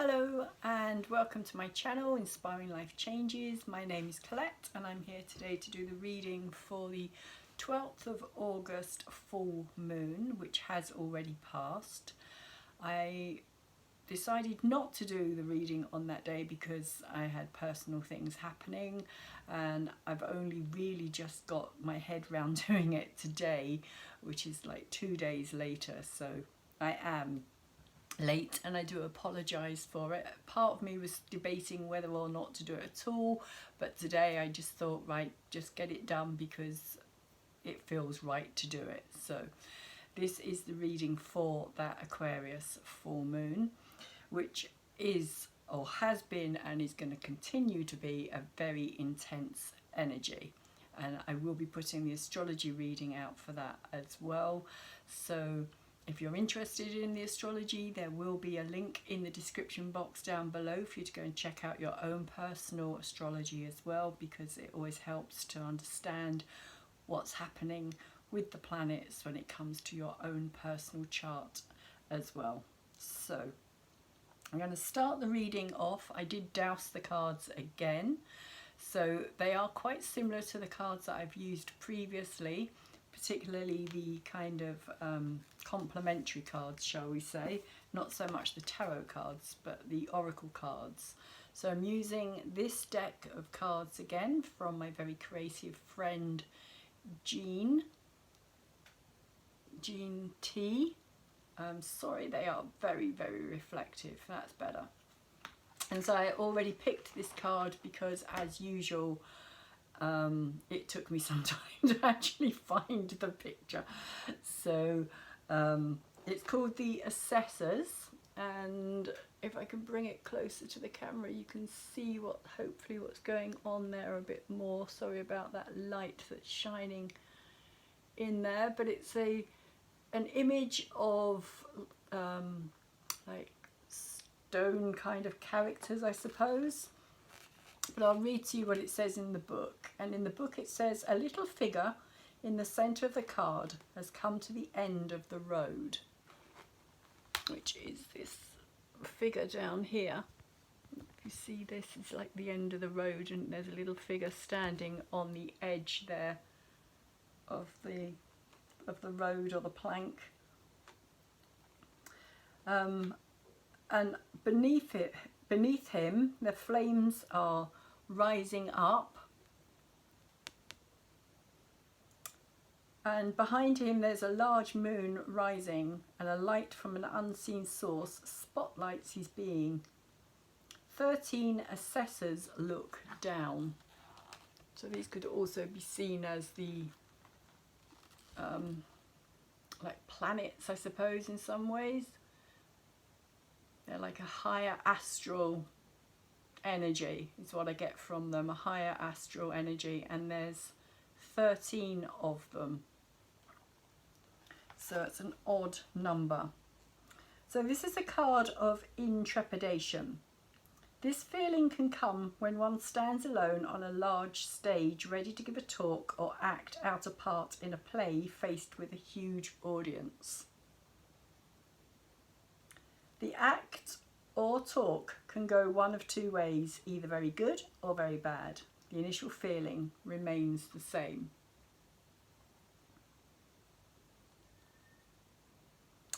Hello and welcome to my channel Inspiring Life Changes. My name is Colette and I'm here today to do the reading for the 12th of August full moon, which has already passed. I decided not to do the reading on that day because I had personal things happening and I've only really just got my head round doing it today, which is like 2 days later, so I am late and I do apologise for it. Part of me was debating whether or not to do it at all, but today I just thought, right, just get it done because it feels right to do it. So this is the reading for that Aquarius full moon, which is or has been and is going to continue to be a very intense energy, and I will be putting the astrology reading out for that as well. So if you're interested in the astrology, there will be a link in the description box down below for you to go and check out your own personal astrology as well, because it always helps to understand what's happening with the planets when it comes to your own personal chart as well. So I'm going to start the reading off. I did douse the cards again, so they are quite similar to the cards that I've used previously, particularly the kind of complementary cards, shall we say, not so much the tarot cards but the oracle cards. So I'm using this deck of cards again from my very creative friend Jean T. Sorry, they are very reflective. That's better. And so I already picked this card because, as usual, it took me some time to actually find the picture. So it's called the Assessors, and if I can bring it closer to the camera you can see hopefully what's going on there a bit more. Sorry about that light that's shining in there, but it's an image of like stone kind of characters, I suppose. But I'll read to you what it says in the book. And in the book it says, a little figure in the centre of the card has come to the end of the road, which is this figure down here. If you see, this is like the end of the road, and there's a little figure standing on the edge there of the road or the plank. And beneath him, the flames are rising up, and behind him there's a large moon rising, and a light from an unseen source spotlights his being. 13 assessors look down. So these could also be seen as the like planets, I suppose, in some ways. They're like a higher astral energy is what I get from them, a higher astral energy, and there's 13 of them. So it's an odd number. So this is a card of intrepidation. This feeling can come when one stands alone on a large stage, ready to give a talk or act out a part in a play faced with a huge audience. The act or talk can go one of two ways, either very good or very bad. The initial feeling remains the same.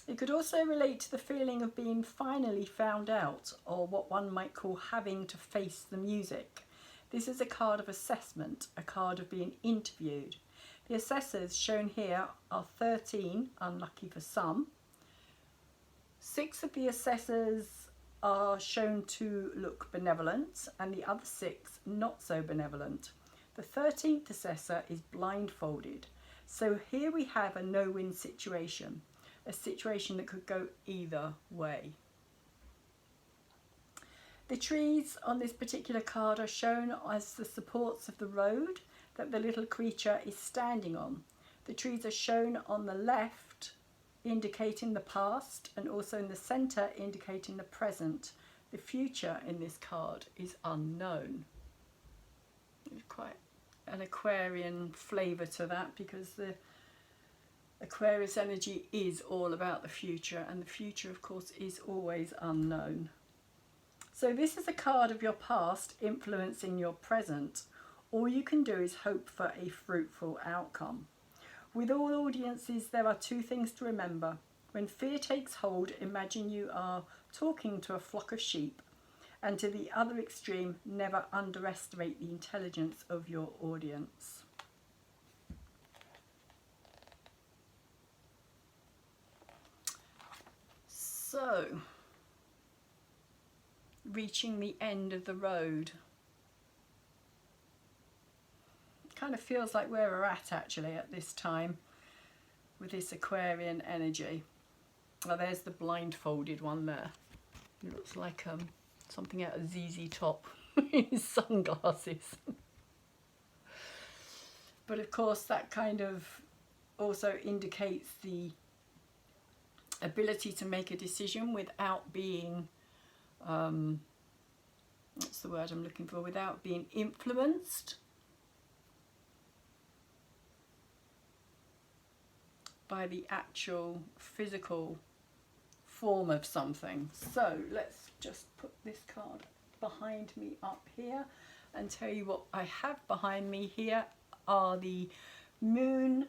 It could also relate to the feeling of being finally found out, or what one might call having to face the music. This is a card of assessment, a card of being interviewed. The assessors shown here are 13, unlucky for some. 6 of the assessors are shown to look benevolent, and the other 6 not so benevolent. The 13th assessor is blindfolded. So here we have a no-win situation, a situation that could go either way. The trees on this particular card are shown as the supports of the road that the little creature is standing on. The trees are shown on the left, indicating the past, and also in the centre indicating the present. The future in this card is unknown. There's quite an Aquarian flavour to that, because the Aquarius energy is all about the future, and the future of course is always unknown. So this is a card of your past influencing your present. All you can do is hope for a fruitful outcome. With all audiences, there are two things to remember. When fear takes hold, imagine you are talking to a flock of sheep. And to the other extreme, never underestimate the intelligence of your audience. So, reaching the end of the road. Kind of feels like where we're at actually at this time with this Aquarian energy. Oh, there's the blindfolded one there. It looks like something out of ZZ Top in his sunglasses. But of course that kind of also indicates the ability to make a decision without being, what's the word I'm looking for, without being influenced by the actual physical form of something. So let's just put this card behind me up here and tell you what I have behind me. Here are the Moon,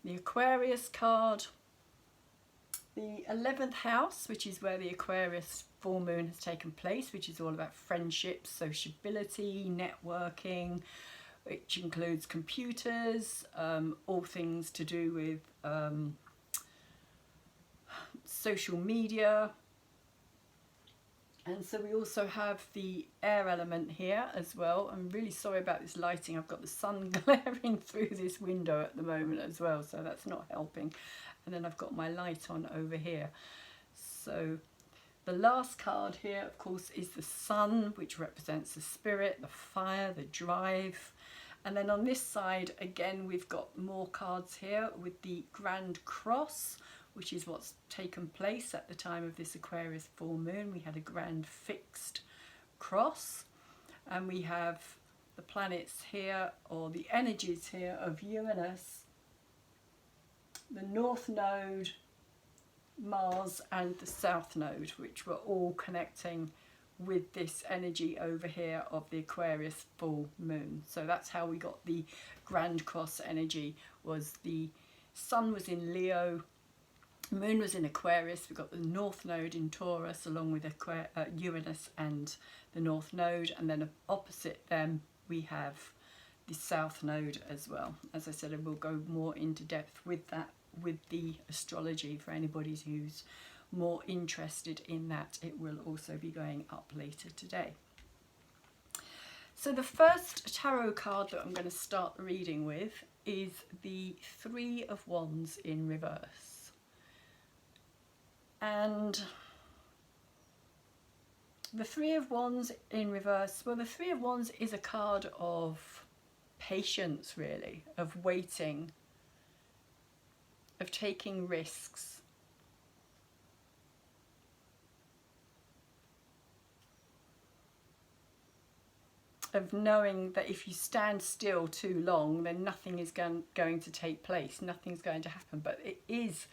the Aquarius card, the 11th house, which is where the Aquarius full moon has taken place, which is all about friendships, sociability, networking, which includes computers, all things to do with social media. And so we also have the air element here as well. I'm really sorry about this lighting. I've got the sun glaring through this window at the moment as well, so that's not helping. And then I've got my light on over here. So the last card here, of course, is the sun, which represents the spirit, the fire, the drive. And then on this side, again, we've got more cards here with the Grand Cross, which is what's taken place at the time of this Aquarius full moon. We had a grand fixed cross, and we have the planets here, or the energies here of Uranus, the North Node, Mars, and the South Node, which were all connecting with this energy over here of the Aquarius full moon. So that's how we got the Grand Cross energy. Was the Sun was in Leo, Moon was in Aquarius, we got the North Node in Taurus along with Uranus and the North Node, and then opposite them we have the South Node as well. As I said, I will go more into depth with that, with the astrology, for anybody who's more interested in that. It will also be going up later today. So the first tarot card that I'm going to start the reading with is the Three of Wands in reverse. And the Three of Wands in reverse, well, the Three of Wands is a card of patience, really, of waiting, of taking risks, of knowing that if you stand still too long, then nothing is going to take place, nothing's going to happen. But it is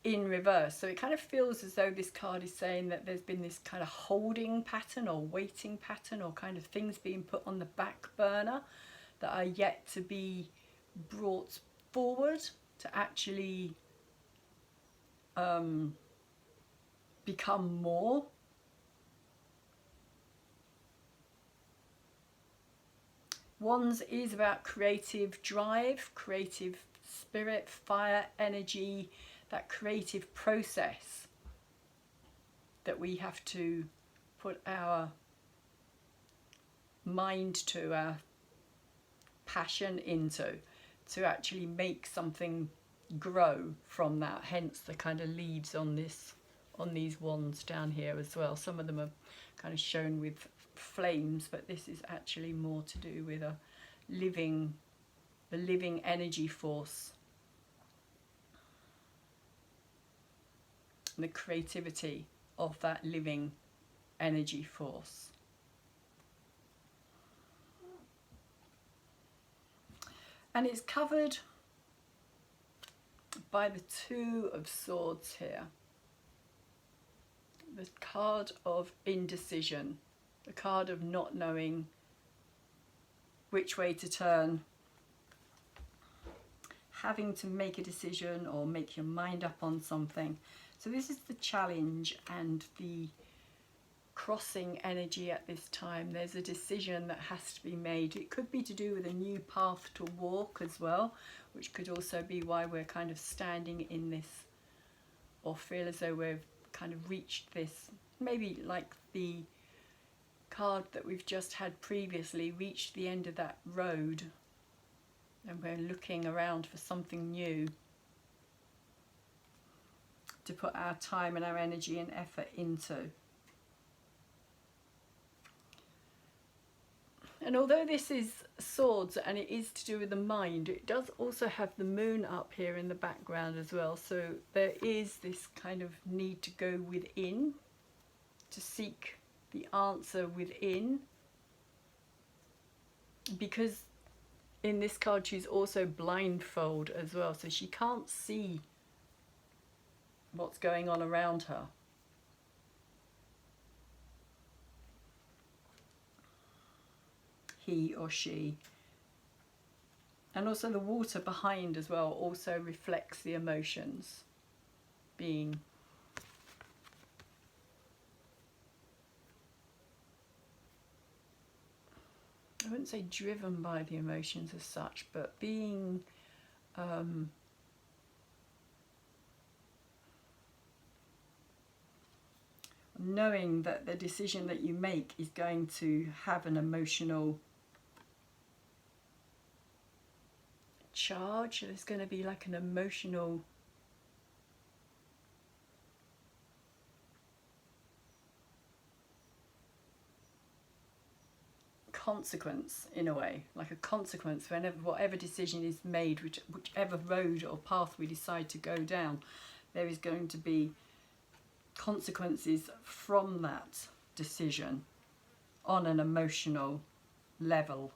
in reverse, so it kind of feels as though this card is saying that there's been this kind of holding pattern or waiting pattern, or kind of things being put on the back burner that are yet to be brought forward to actually become more. Wands is about creative drive, creative spirit, fire, energy, that creative process that we have to put our mind to, our passion into, to actually make something grow from that. Hence the kind of leaves on these wands down here as well. Some of them are kind of shown with flames, but this is actually more to do with the living energy force, the creativity of that living energy force. And it's covered by the Two of Swords here. the card of indecision, the card of not knowing which way to turn, having to make a decision or make your mind up on something. So this is the challenge and the crossing energy at this time. There's a decision that has to be made. It could be to do with a new path to walk as well, which could also be why we're kind of standing in this, or feel as though we've kind of reached this, maybe like the card that we've just had previously, reached the end of that road and we're looking around for something new to put our time and our energy and effort into. And although this is swords and it is to do with the mind, it does also have the moon up here in the background as well. So there is this kind of need to go within, to seek the answer within. Because in this card she's also blindfold as well, so she can't see what's going on around her. He or she. And also the water behind as well also reflects the emotions being I wouldn't say driven by the emotions as such, but being knowing that the decision that you make is going to have an emotional charge. There's going to be like an emotional consequence, in a way, like a consequence whenever whatever decision is made, whichever road or path we decide to go down, there is going to be consequences from that decision on an emotional level.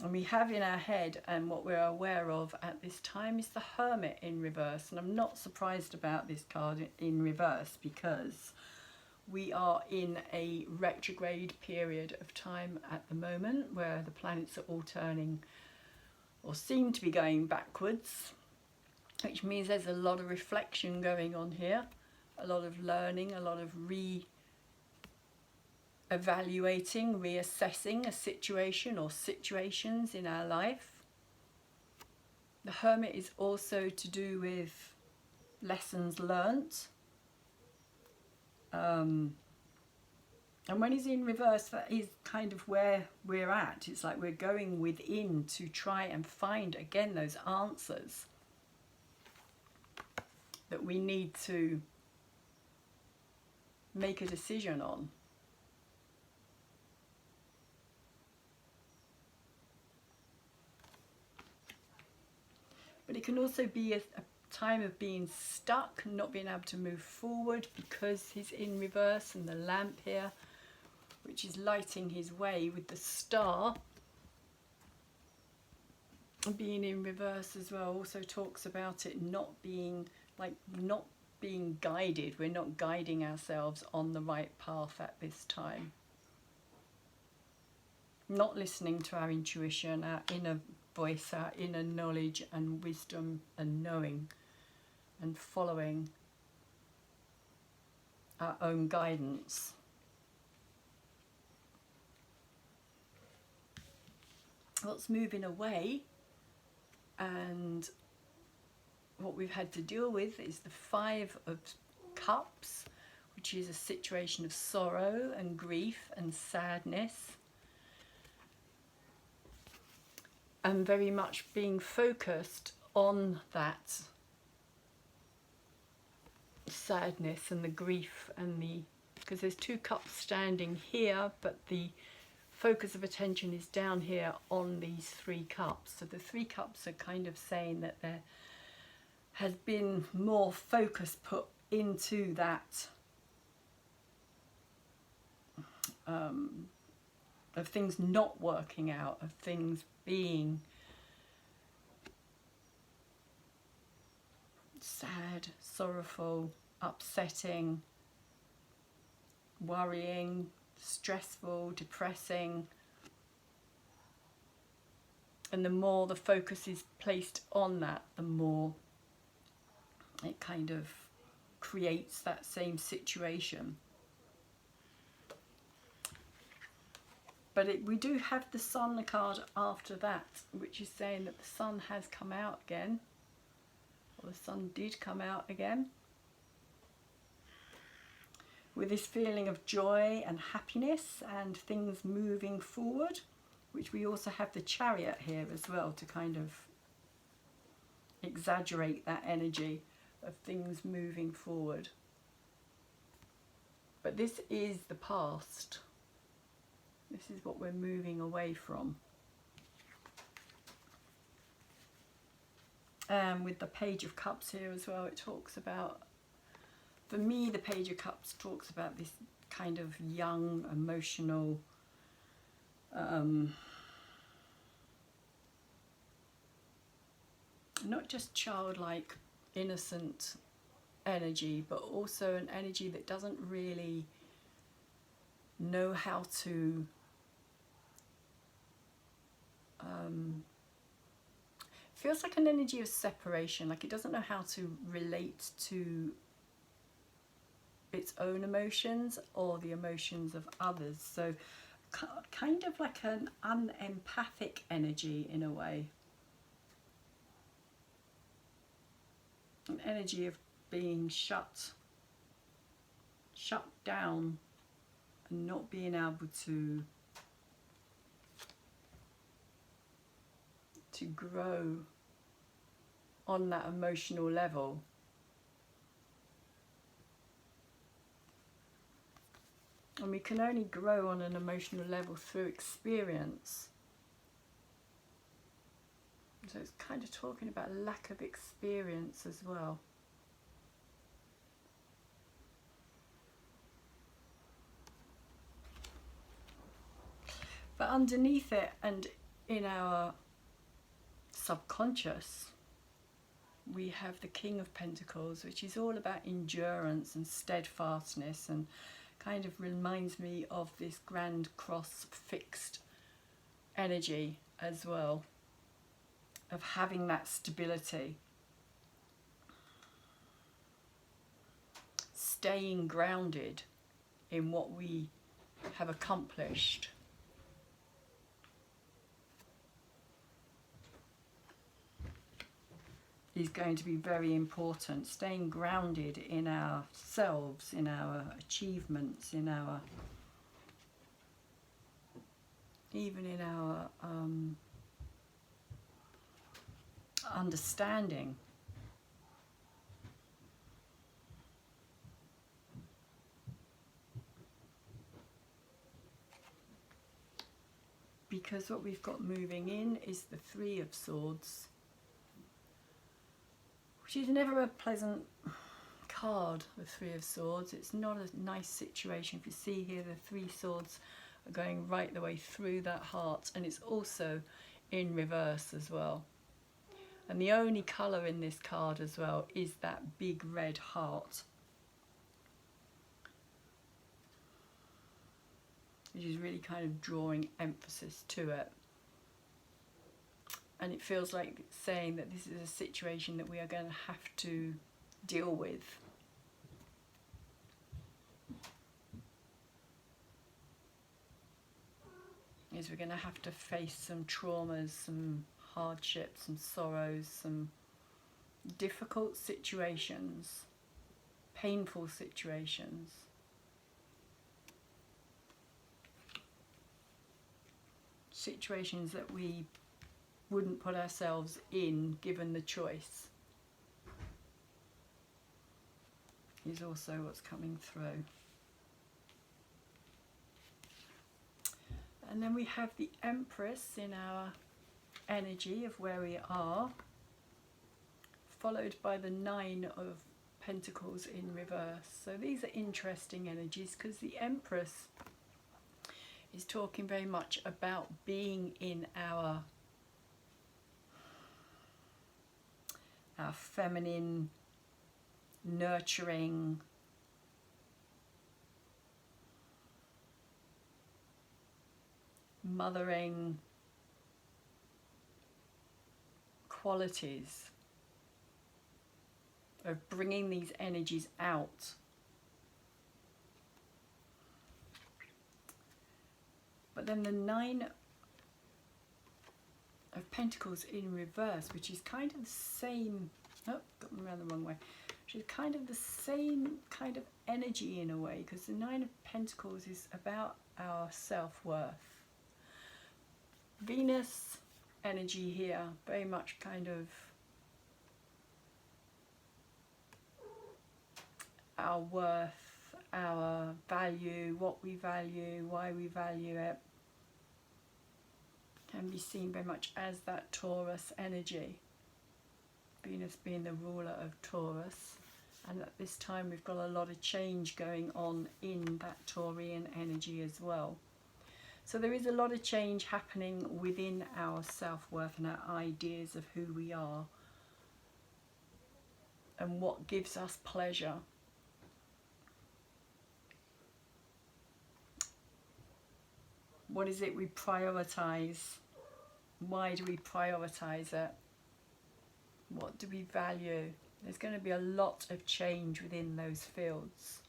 And we have in our head, and what we're aware of at this time, is the Hermit in reverse. And I'm not surprised about this card in reverse, because we are in a retrograde period of time at the moment where the planets are all turning, or seem to be going backwards, which means there's a lot of reflection going on here, a lot of learning, a lot of evaluating, reassessing a situation or situations in our life. The Hermit is also to do with lessons learnt. And when he's in reverse, that is kind of where we're at. It's like we're going within to try and find, again, those answers that we need to make a decision on. But it can also be a time of being stuck, not being able to move forward because he's in reverse, and the lamp here, which is lighting his way with the star being in reverse as well, also talks about it not being guided. We're not guiding ourselves on the right path at this time. Not listening to our intuition, our inner voice, our inner knowledge and wisdom and knowing, and following our own guidance. What's moving away, and what we've had to deal with, is the Five of Cups, which is a situation of sorrow and grief and sadness, and very much being focused on that sadness and the grief, and because there's two cups standing here, but the focus of attention is down here on these three cups. So the three cups are kind of saying that there has been more focus put into that of things not working out, of things being sad, sorrowful, upsetting, worrying, stressful, depressing. And the more the focus is placed on that, the more it kind of creates that same situation. But we do have the Sun card after that, which is saying that the Sun has come out again, or the Sun did come out again, with this feeling of joy and happiness and things moving forward, which we also have the Chariot here as well to kind of exaggerate that energy of things moving forward. But this is the past. This is what we're moving away from. With the Page of Cups here as well, it talks about, for me, the Page of Cups talks about this kind of young, emotional, not just childlike, innocent energy, but also an energy that doesn't really know how to feels like an energy of separation, like it doesn't know how to relate to its own emotions or the emotions of others. So kind of like an unempathic energy in a way. An energy of being shut down and not being able to grow on that emotional level. And we can only grow on an emotional level through experience. So it's kind of talking about lack of experience as well. But underneath it and in our subconscious, we have the King of Pentacles, which is all about endurance and steadfastness, and kind of reminds me of this Grand Cross fixed energy as well, of having that stability, staying grounded in what we have accomplished. Is going to be very important. Staying grounded in ourselves, in our achievements, in our, even in our understanding. Because what we've got moving in is the Three of Swords, which is never a pleasant card, the Three of Swords. It's not a nice situation. If you see here, the Three Swords are going right the way through that heart, and it's also in reverse as well. And the only colour in this card as well is that big red heart, which is really kind of drawing emphasis to it. And it feels like it's saying that this is a situation that we are going to have to deal with. Is we're going to have to face some traumas, some hardships, some sorrows, some difficult situations, painful situations. Situations that we wouldn't put ourselves in given the choice, is also what's coming through. And then we have the Empress in our energy of where we are, followed by the Nine of Pentacles in reverse. So these are interesting energies, because the Empress is talking very much about being in our feminine nurturing, mothering qualities of bringing these energies out. But then the Nine of Pentacles in reverse, which is kind of the same, oh, got me around the wrong way, which is kind of the same kind of energy in a way, because the Nine of Pentacles is about our self-worth. Venus energy here, very much kind of our worth, our value, what we value, why we value it, can be seen very much as that Taurus energy. Venus being the ruler of Taurus, and at this time we've got a lot of change going on in that Taurian energy as well. So there is a lot of change happening within our self-worth and our ideas of who we are and what gives us pleasure. What is it we prioritize? Why do we prioritize it? What do we value? There's going to be a lot of change within those fields.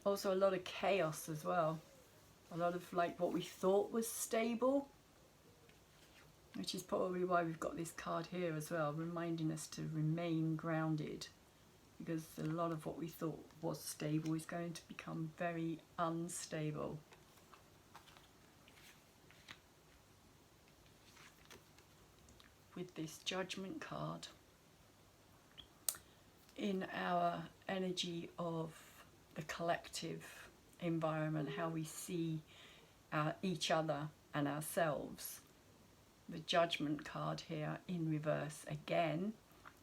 Also a lot of chaos as well. A lot of like what we thought was stable, which is probably why we've got this card here as well, reminding us to remain grounded, because a lot of what we thought was stable is going to become very unstable. With this Judgment card in our energy of the collective environment, how we see each other and ourselves. The Judgment card here in reverse again.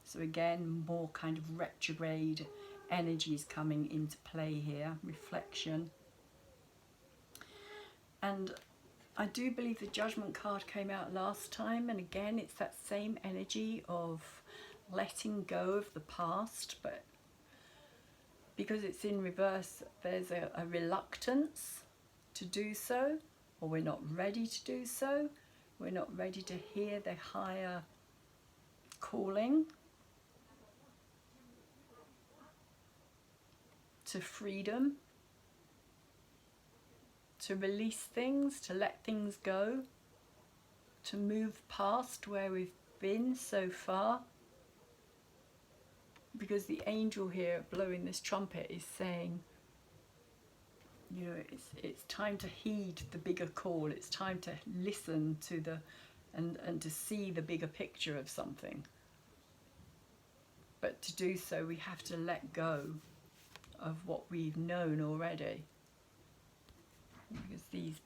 So again, more kind of retrograde energies coming into play here, reflection. And I do believe the Judgment card came out last time, and again it's that same energy of letting go of the past, but because it's in reverse, there's a reluctance to do so, or we're not ready to do so. We're not ready to hear the higher calling to freedom, to release things, to let things go, to move past where we've been so far. Because the angel here blowing this trumpet is saying, you know, it's time to heed the bigger call. It's time to listen to the and to see the bigger picture of something. But to do so, we have to let go of what we've known already. Because these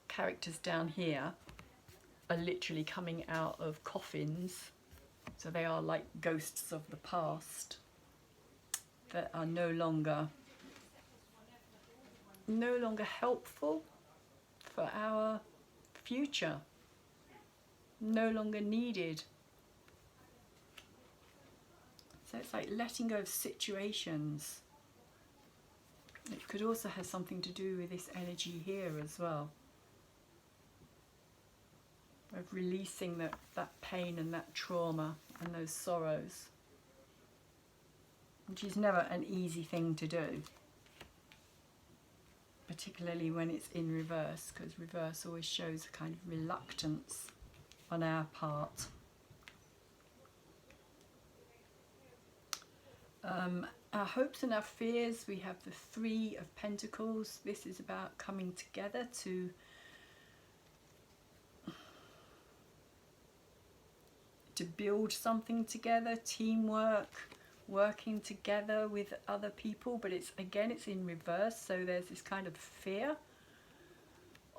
characters down here are literally coming out of coffins. So they are like ghosts of the past that are no longer helpful for our future, no longer needed. So it's like letting go of situations. It could also have something to do with this energy here as well, of releasing that pain and that trauma and those sorrows, which is never an easy thing to do, particularly when it's in reverse, because reverse always shows a kind of reluctance on our part. Our hopes and our fears, we have the Three of Pentacles. This is about coming together to build something together, teamwork, working together with other people, but it's in reverse. So there's this kind of fear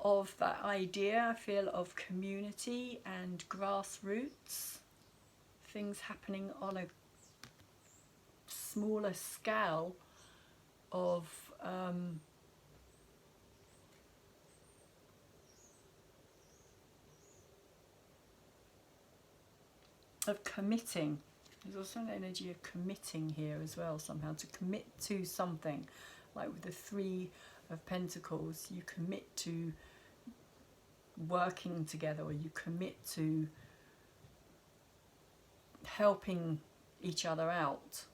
of that idea, I feel, of community and grassroots, things happening on a smaller scale of committing. There's also an energy of committing here as well, somehow, to commit to something. Like with the Three of Pentacles, you commit to working together, or you commit to helping each other out.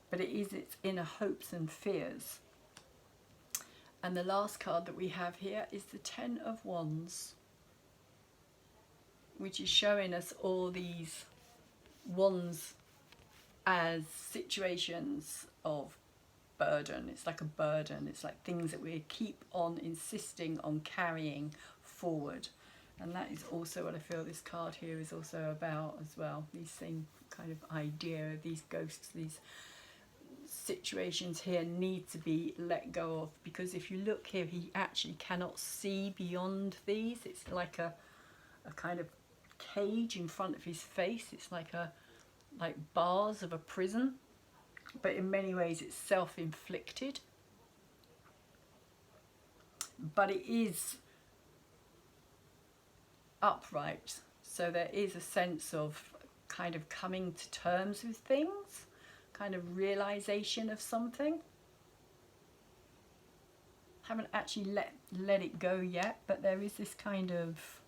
But it's inner hopes and fears. And the last card that we have here is the Ten of Wands, which is showing us all these wands as situations of burden. It's like a burden. It's like things that we keep on insisting on carrying forward. And that is also what I feel this card here is also about as well. These same kind of idea of these ghosts, these situations here need to be let go of, because if you look here, he actually cannot see beyond these. It's like a kind of cage in front of his face. It's like bars of a prison, but in many ways it's self-inflicted. But it is upright, so there is a sense of kind of coming to terms with things, kind of realization of something. Haven't actually let it go yet, but there is this kind of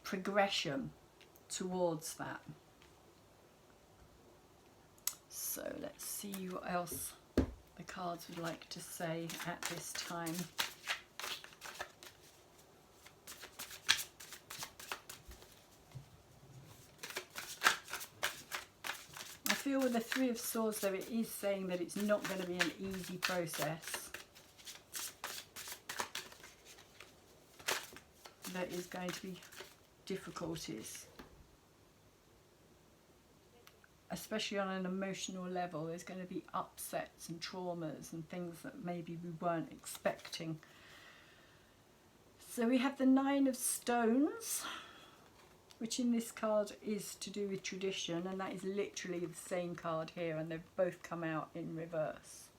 progression towards that. So let's see what else the cards would like to say at this time. I feel with the Three of Swords, though, it is saying that it's not going to be an easy process. There is going to be difficulties, especially on an emotional level. There's going to be upsets and traumas and things that maybe we weren't expecting. So we have the Nine of Stones, which in this card is to do with tradition, and that is literally the same card here, and they've both come out in reverse.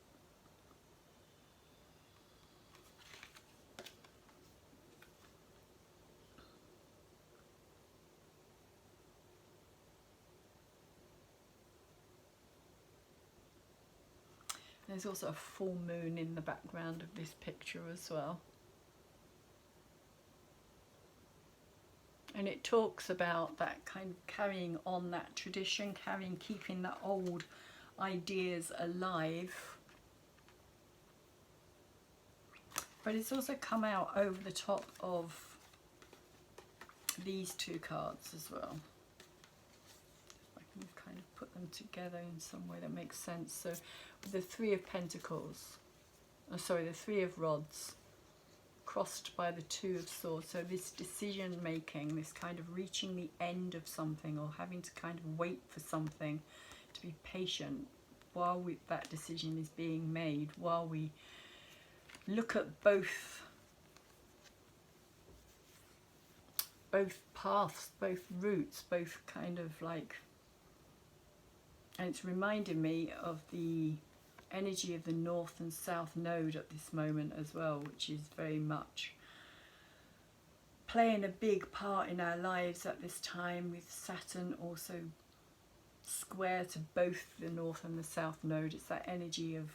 There's also a full moon in the background of this picture as well. And it talks about that kind of carrying on that tradition, keeping that old ideas alive. But it's also come out over the top of these two cards as well. I can kind of put them together in some way that makes sense. So with the Three of Pentacles, the Three of Rods, crossed by the Two of Swords. So this decision making, this kind of reaching the end of something, or having to kind of wait for something, to be patient while that decision is being made, while we look at both paths, both routes, both kind of like, and it's reminding me of the energy of the North and South Node at this moment as well, which is very much playing a big part in our lives at this time, with Saturn also square to both the North and the South Node. It's that energy of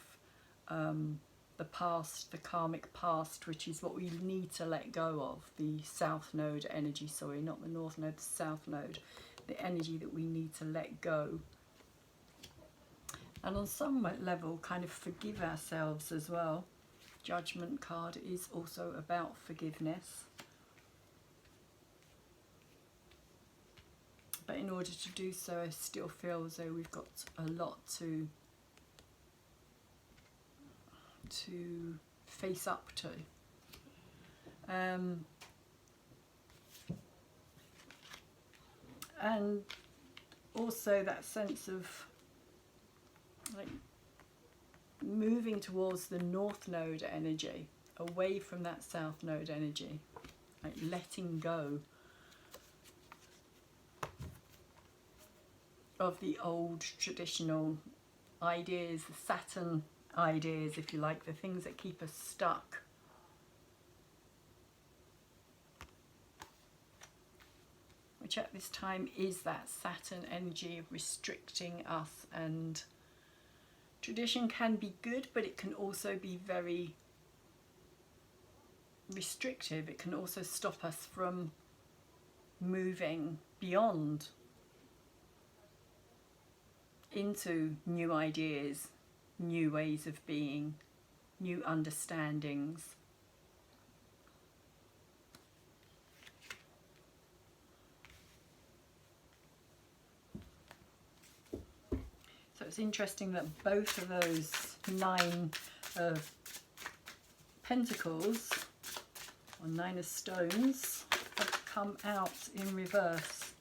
the past, the karmic past, which is what we need to let go of. The South Node energy, sorry, not the North Node, the South Node, the energy that we need to let go. And on some level, kind of forgive ourselves as well. Judgment card is also about forgiveness. But in order to do so, I still feel as though we've got a lot to face up to. And also that sense of like moving towards the North Node energy, away from that South Node energy, like letting go of the old traditional ideas, the Saturn ideas, if you like, the things that keep us stuck. which at this time is that Saturn energy of restricting us. And tradition can be good, but it can also be very restrictive. It can also stop us from moving beyond into new ideas, new ways of being, new understandings. So it's interesting that both of those 9 of Pentacles or 9 of Stones have come out in reverse.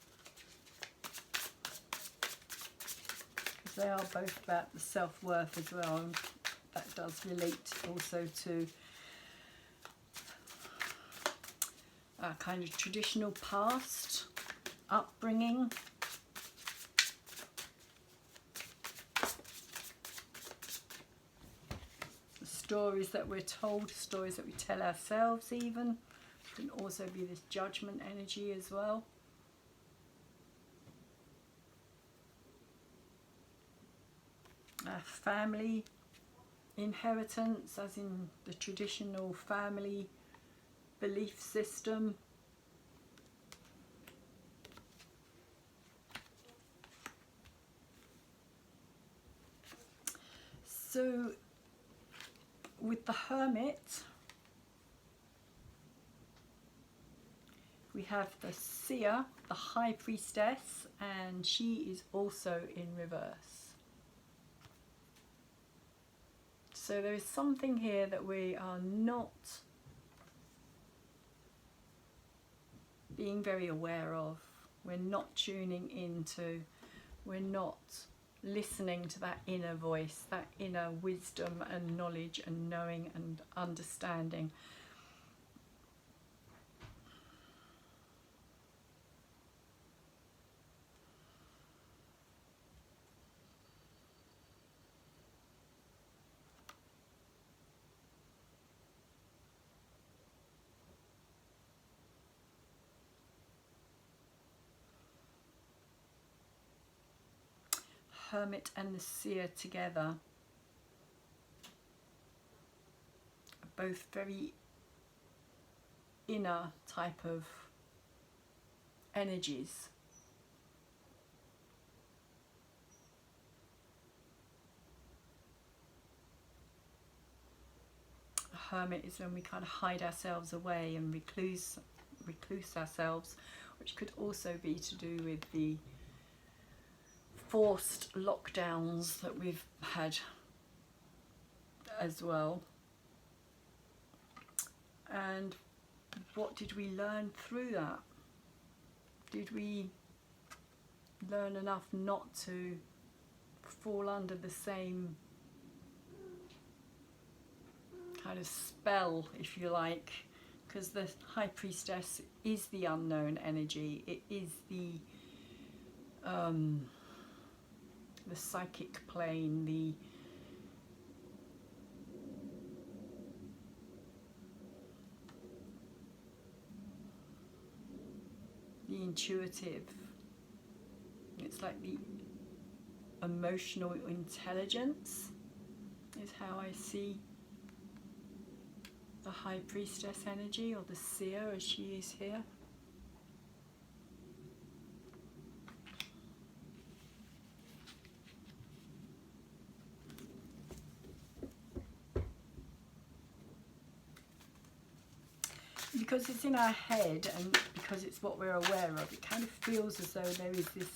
Because they are both about the self-worth as well. And that does relate also to a kind of traditional past upbringing. Stories that we're told, stories that we tell ourselves even. It can also be this judgment energy as well. Family inheritance, as in the traditional family belief system. So with the Hermit, we have the Seer, the High Priestess, and she is also in reverse. So there is something here that we are not being very aware of. We're not tuning into, we're not listening to that inner voice, that inner wisdom and knowledge and knowing and understanding. Hermit and the Seer together are both very inner type of energies. A hermit is when we kind of hide ourselves away and recluse ourselves, which could also be to do with the forced lockdowns that we've had as well. And what did we learn through that? Did we learn enough not to fall under the same kind of spell, if you like? Because the High Priestess is the unknown energy. It is the psychic plane, the intuitive. It's like the emotional intelligence is how I see the High Priestess energy, or the Seer as she is here. Because it's in our head and because it's what we're aware of, it kind of feels as though there is this,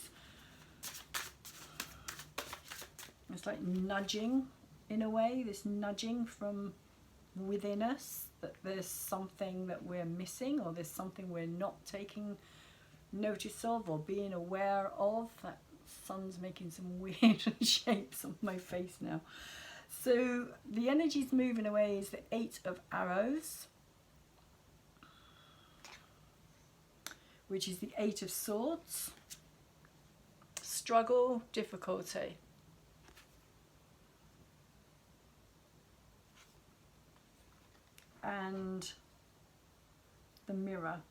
it's like nudging in a way, this nudging from within us, that there's something that we're missing, or there's something we're not taking notice of or being aware of. That sun's making some weird shapes on my face now. So the energy's moving away is the 8 of Arrows, which is the 8 of Swords. Struggle, difficulty. And the Mirror.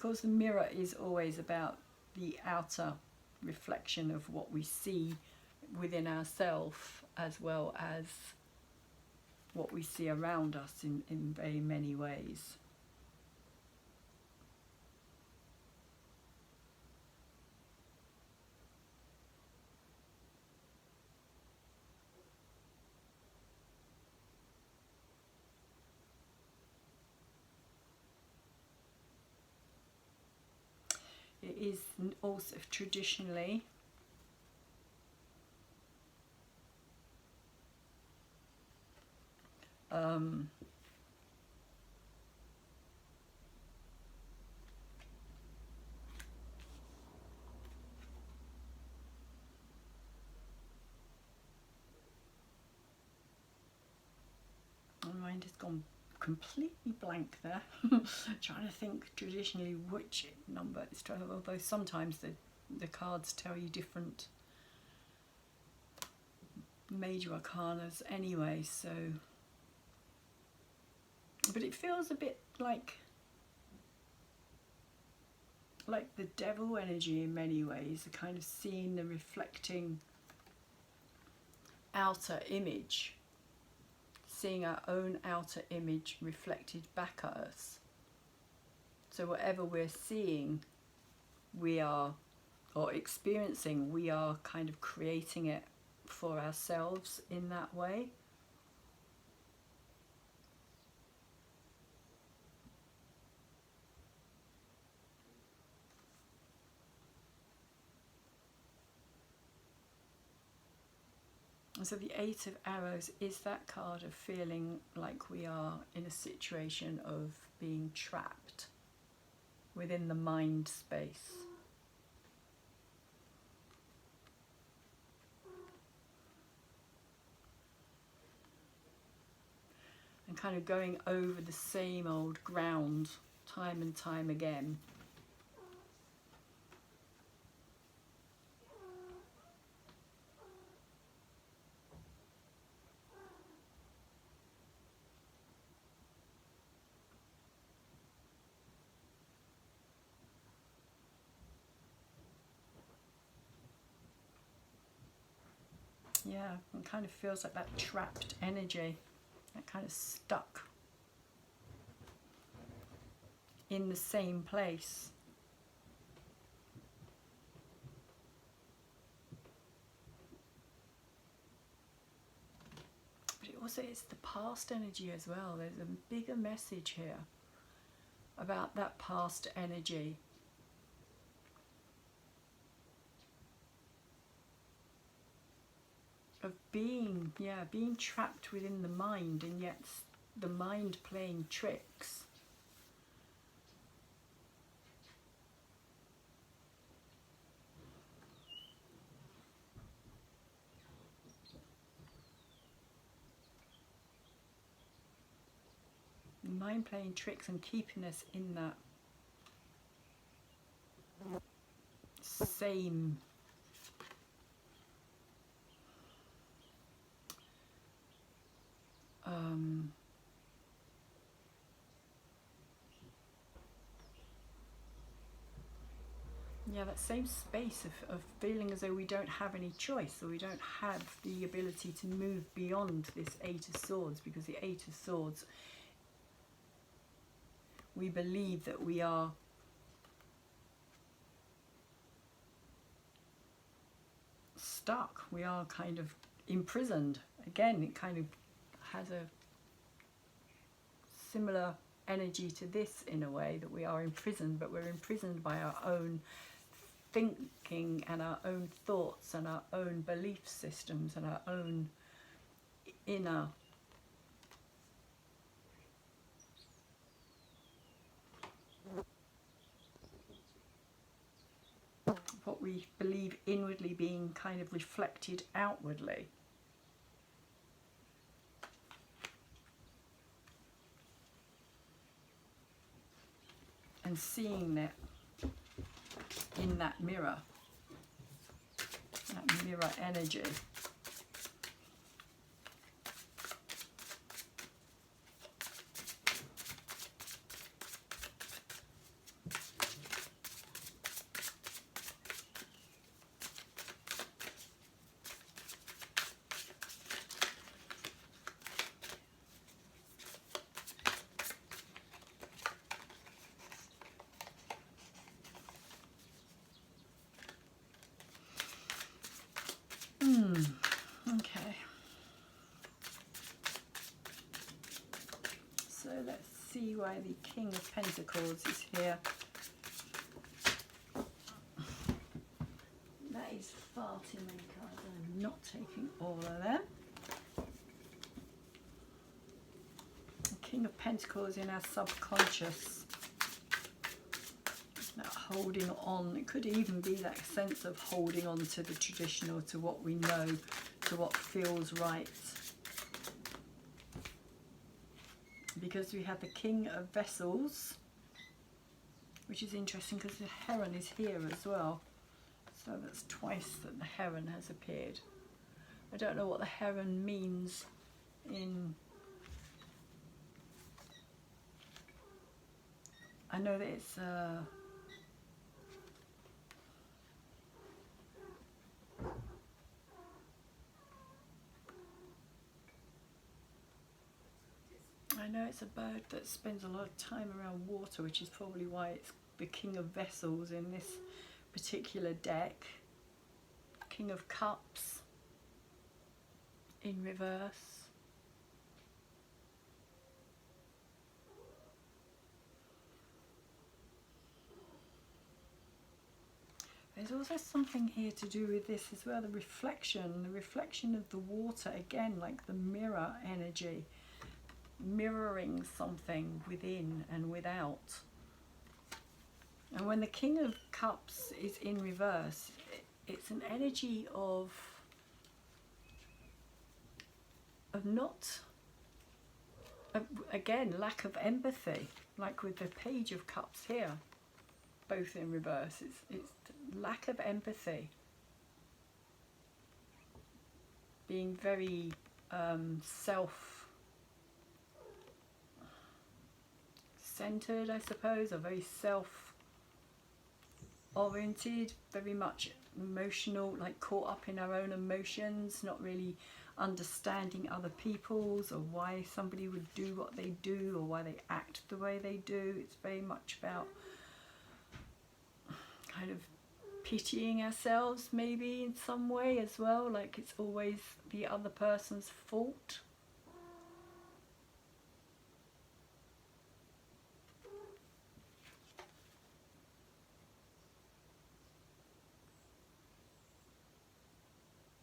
because the mirror is always about the outer reflection of what we see within ourselves, as well as what we see around us in very many ways. It is also traditionally my mind has gone completely blank there. Trying to think traditionally which number it's 12, although sometimes the cards tell you different major arcanas anyway, so, but it feels a bit like the devil energy in many ways, the kind of seeing the reflecting outer image, seeing our own outer image reflected back at us. So whatever we're seeing, we are, or experiencing, we are kind of creating it for ourselves in that way. And so the Eight of Arrows is that card of feeling like we are in a situation of being trapped within the mind space. And kind of going over the same old ground time and time again. Yeah, it kind of feels like that trapped energy, that kind of stuck in the same place. But it also is the past energy as well. There's a bigger message here about that past energy. Of being trapped within the mind, and yet the mind playing tricks. The mind playing tricks and keeping us in that same that same space of feeling as though we don't have any choice, or we don't have the ability to move beyond this Eight of Swords, because the Eight of Swords, we believe that we are stuck, we are kind of imprisoned. Again, it kind of has a similar energy to this in a way, that we are imprisoned, but we're imprisoned by our own thinking and our own thoughts and our own belief systems and our own inner what we believe inwardly being kind of reflected outwardly. And seeing that in that mirror energy. let's see why the King of Pentacles is here. That is far too many cards. I'm not taking all of them. The King of Pentacles in our subconscious. That holding on. It could even be that sense of holding on to the traditional, to what we know, to what feels right. Because we have the King of Vessels, which is interesting because the Heron is here as well. So that's twice that the Heron has appeared. I don't know what the Heron means in... I know that it's... I know it's a bird that spends a lot of time around water, which is probably why it's the King of Vessels in this particular deck. King of Cups in reverse. There's also something here to do with this as well, the reflection of the water, again, like the mirror energy. Mirroring something within and without. And when the King of Cups is in reverse, it's an energy of not, again, lack of empathy, like with the Page of Cups here, both in reverse. It's lack of empathy, being very self-centered, I suppose, or very self-oriented, very much emotional, like caught up in our own emotions, not really understanding other people's, or why somebody would do what they do, or why they act the way they do. It's very much about kind of pitying ourselves maybe in some way as well, like it's always the other person's fault.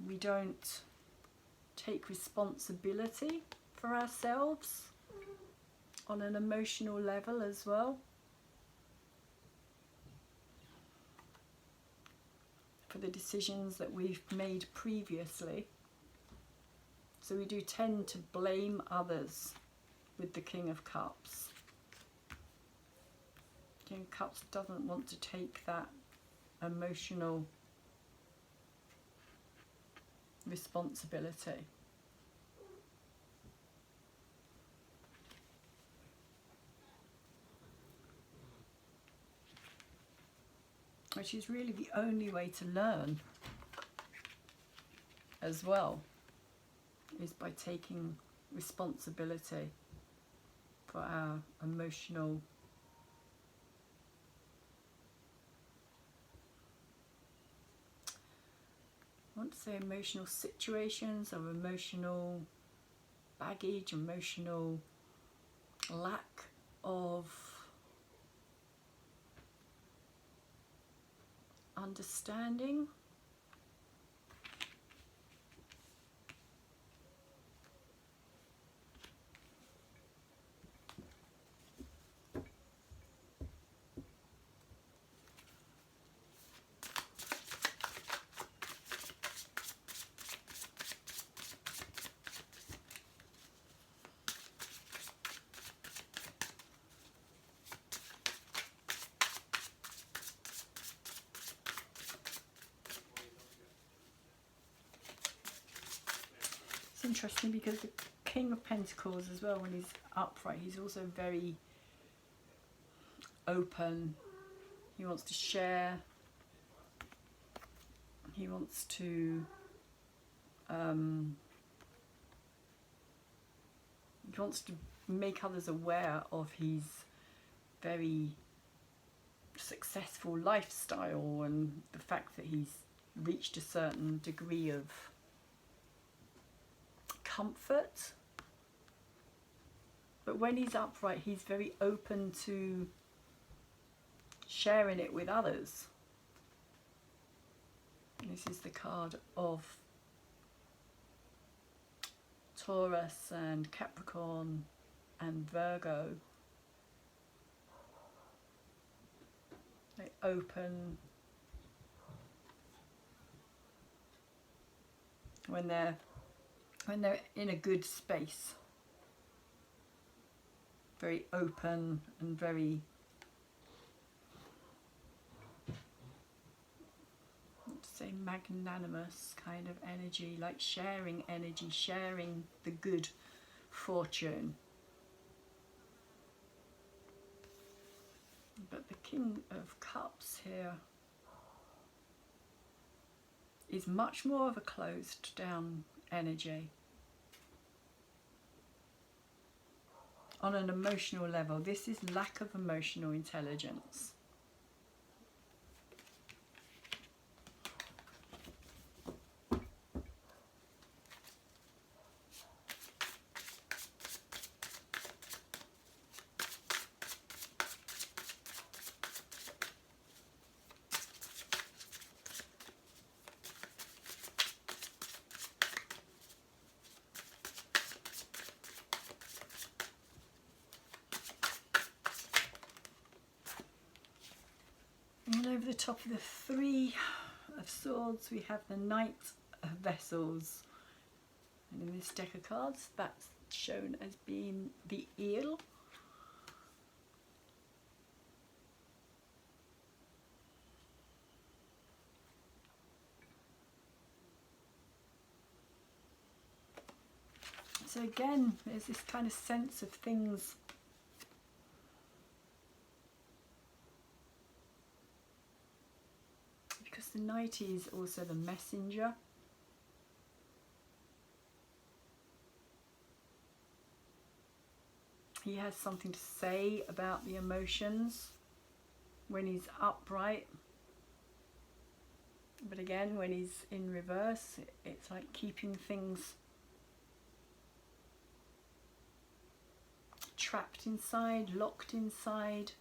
We don't take responsibility for ourselves on an emotional level as well. For the decisions that we've made previously. So we do tend to blame others with the King of Cups. King of Cups doesn't want to take that emotional responsibility. Which is really the only way to learn as well, is by taking responsibility for our emotional I want to say emotional situations, or emotional baggage, emotional lack of understanding. It's interesting because the King of Pentacles as well, when he's upright, he's also very open. He wants to share. He wants to make others aware of his very successful lifestyle and the fact that he's reached a certain degree of comfort, But when he's upright, he's very open to sharing it with others. This is the card of Taurus and Capricorn and Virgo. They open when they're in a good space. Very open and very, let's say, magnanimous kind of energy, like sharing energy, sharing the good fortune. But the King of Cups here is much more of a closed down energy. On an emotional level, this is lack of emotional intelligence. And over the top of the Three of Swords, we have the Knight of Vessels. And in this deck of cards, that's shown as being the eel. So again, there's this kind of sense of things because the Knight is also the messenger. He has something to say about the emotions when he's upright. But again, when he's in reverse, it's like keeping things trapped inside, locked inside,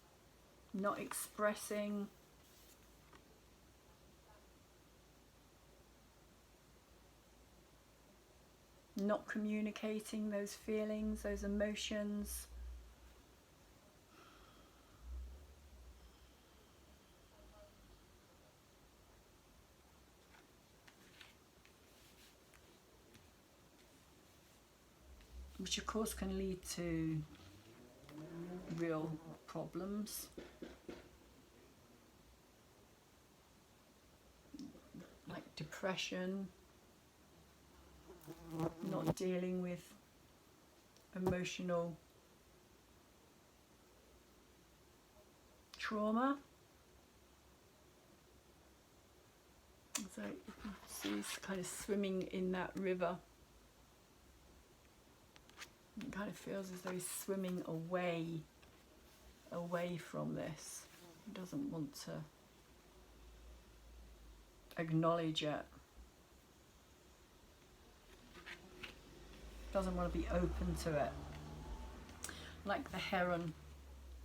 not expressing. Not communicating those feelings, those emotions. Which of course can lead to real problems. Like depression, not dealing with emotional trauma. So you can see he's kind of swimming in that river. It kind of feels as though he's swimming away from this. He doesn't want to acknowledge it. Doesn't want to be open to it. Like the heron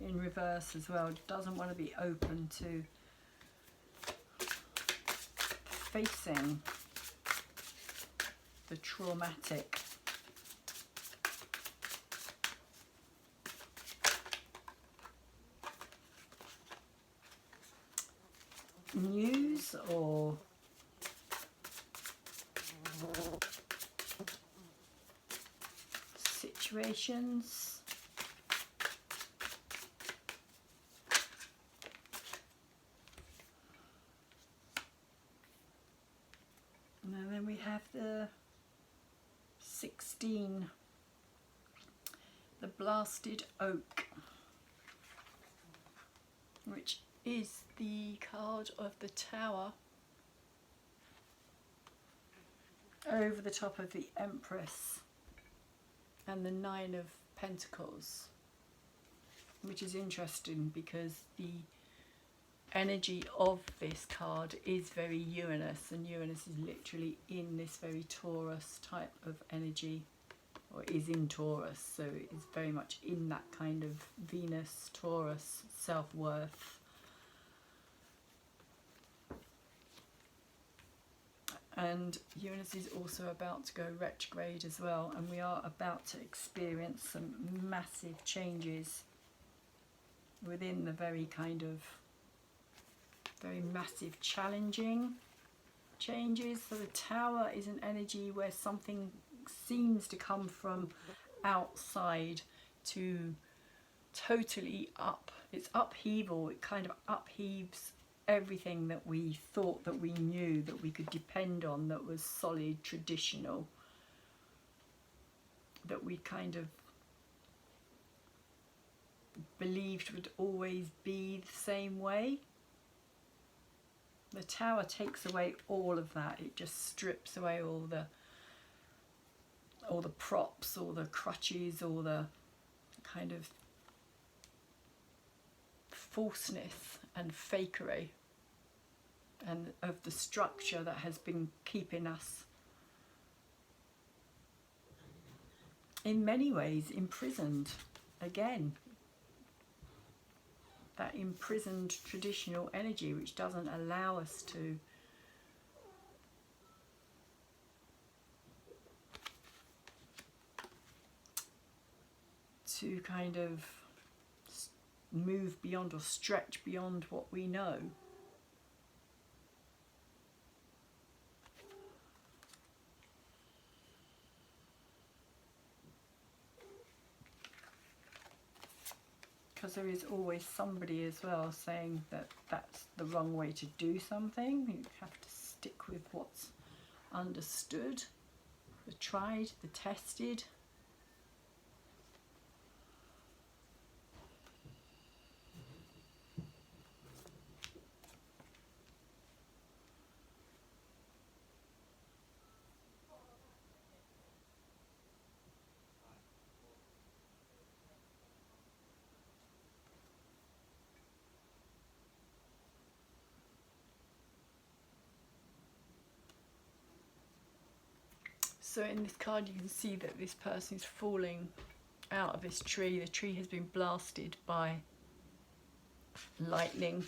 in reverse as well. Doesn't want to be open to facing the traumatic news or situations. And then we have the 16, the Blasted Oak, which is the card of the Tower over the top of the Empress and the Nine of Pentacles, which is interesting because the energy of this card is very Uranus, and Uranus is literally in this very Taurus type of energy or is in Taurus, so it's very much in that kind of Venus, Taurus, self-worth. And Uranus is also about to go retrograde as well, and we are about to experience some massive changes within the very massive challenging changes. So the Tower is an energy where something seems to come from outside to totally it's upheaval. It kind of upheaves everything that we thought that we knew, that we could depend on, that was solid, traditional, that we kind of believed would always be the same way. The Tower takes away all of that. It just strips away all the props, all the crutches, all the kind of falseness and fakery and of the structure that has been keeping us in many ways imprisoned. Again, that imprisoned traditional energy which doesn't allow us to kind of move beyond or stretch beyond what we know. Because there is always somebody as well saying that that's the wrong way to do something. You have to stick with what's understood, the tried, the tested. So in this card you can see that this person is falling out of this tree. The tree has been blasted by lightning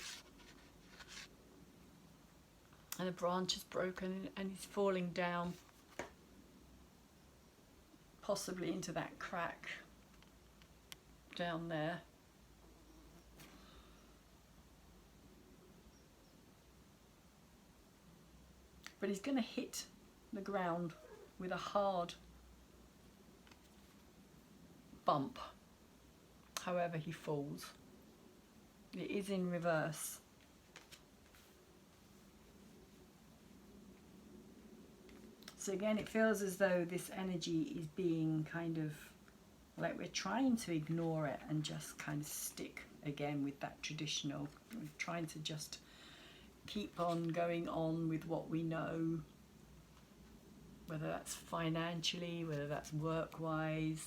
and a branch is broken and he's falling down, possibly into that crack down there. But he's going to hit the ground with a hard bump, however he falls. It is in reverse. So again, it feels as though this energy is being kind of like we're trying to ignore it and just kind of stick again with that traditional. We're trying to just keep on going on with what we know, whether that's financially, whether that's work-wise,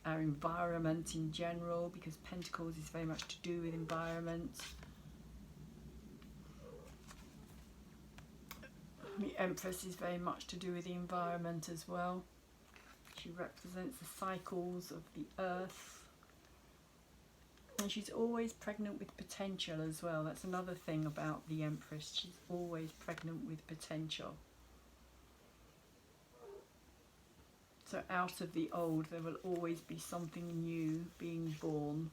our environment in general, because Pentacles is very much to do with environment. The Empress is very much to do with the environment as well. She represents the cycles of the earth. And she's always pregnant with potential as well. That's another thing about the Empress. She's always pregnant with potential. So out of the old, there will always be something new being born.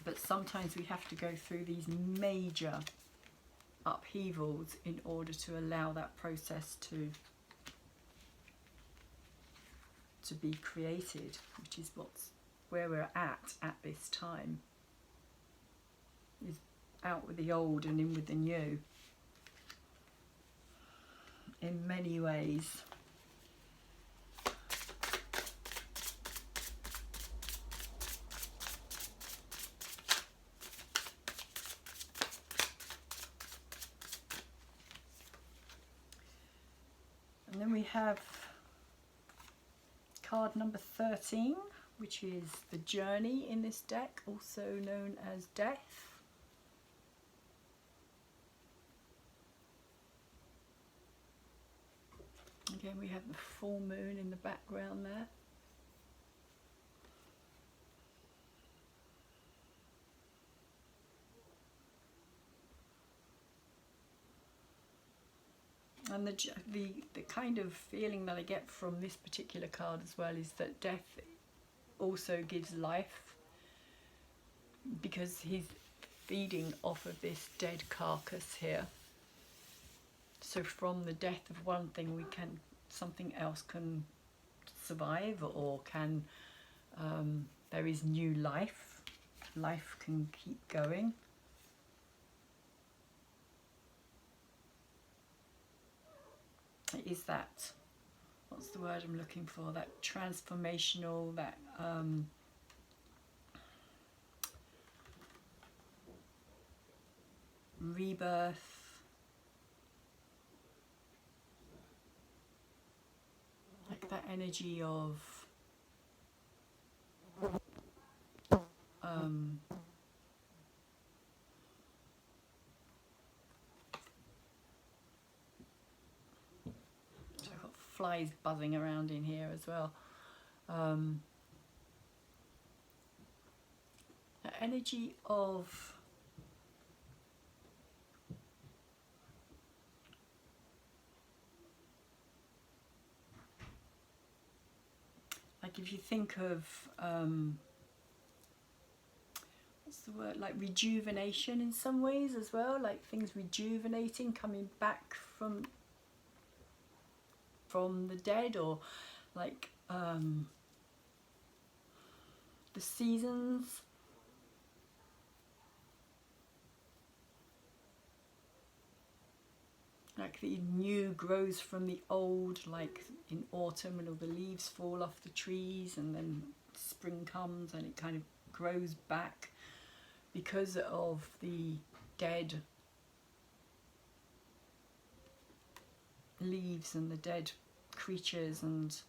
But sometimes we have to go through these major upheavals in order to allow that process to be created, which is where we're at this time, is out with the old and in with the new in many ways. And then we have card number 13, which is the Journey in this deck, also known as Death. Again, we have the full moon in the background there. And the kind of feeling that I get from this particular card as well is that death also gives life, because he's feeding off of this dead carcass here. So from the death of one thing, something else can survive, or can there is new life. Life can keep going. It is that, what's the word I'm looking for, that transformational, that rebirth, like that energy of so I've got flies buzzing around in here as well. The energy of like, if you think of what's the word, like rejuvenation in some ways as well, like things rejuvenating, coming back from the dead, or like the seasons. Like the new grows from the old, like in autumn when all the leaves fall off the trees, and then spring comes and it kind of grows back because of the dead leaves and the dead creatures, and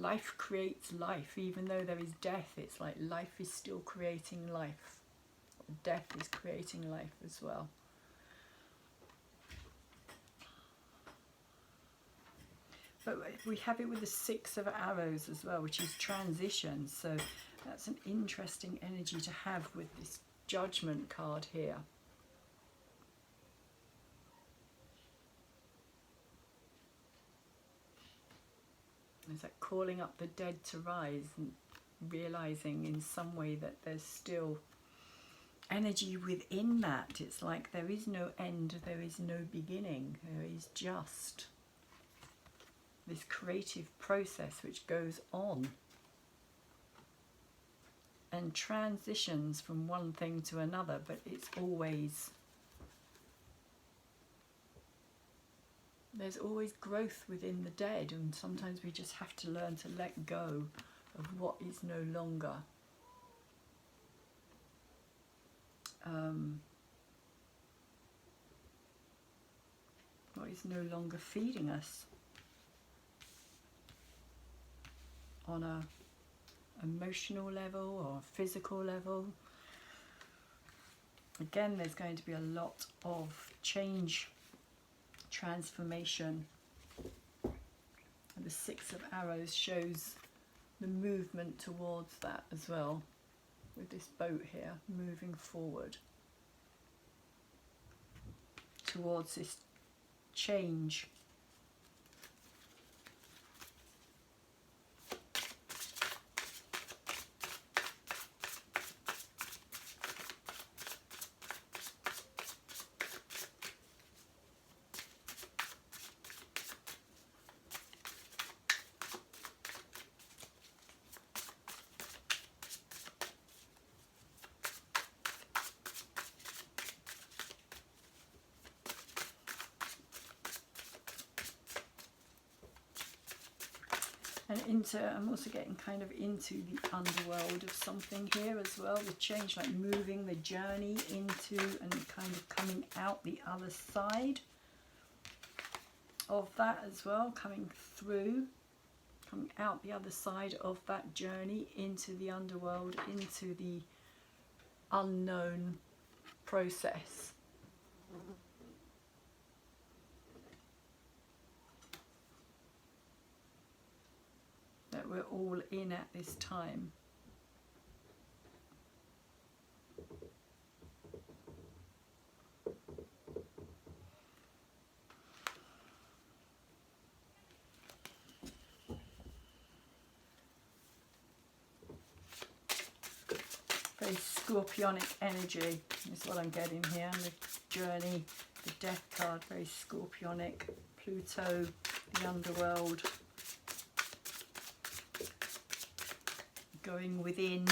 life creates life. Even though there is death, it's like life is still creating life. Death is creating life as well. But we have it with the Six of Arrows as well, which is transition. So that's an interesting energy to have with this Judgment card here. It's like calling up the dead to rise, and realizing in some way that there's still energy within that. It's like there is no end, there is no beginning, there is just this creative process which goes on and transitions from one thing to another, but it's always, there's always growth within the dead, and sometimes we just have to learn to let go of what is no longer feeding us on a emotional level or physical level. Again, there's going to be a lot of change, transformation. And the Six of Arrows shows the movement towards that as well, with this boat here moving forward towards this change. And I'm also getting kind of into the underworld of something here as well, the change, like moving the journey into and kind of coming out the other side of that as well, coming out the other side of that journey into the underworld, into the unknown process. we're all in at this time. Very scorpionic energy is what I'm getting here. And the journey, the death card, very scorpionic. Pluto, the underworld. Going within.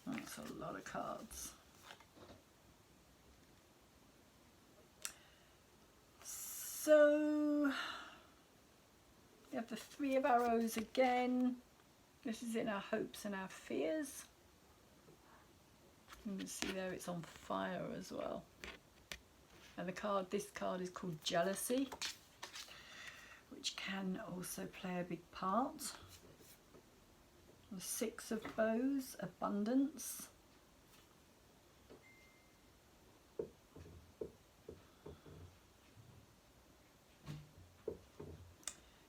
That's a lot of cards. So we have the Three of Arrows again. This is in our hopes and our fears. You can see there it's on fire as well. And this card is called Jealousy, which can also play a big part. The Six of Bows, Abundance.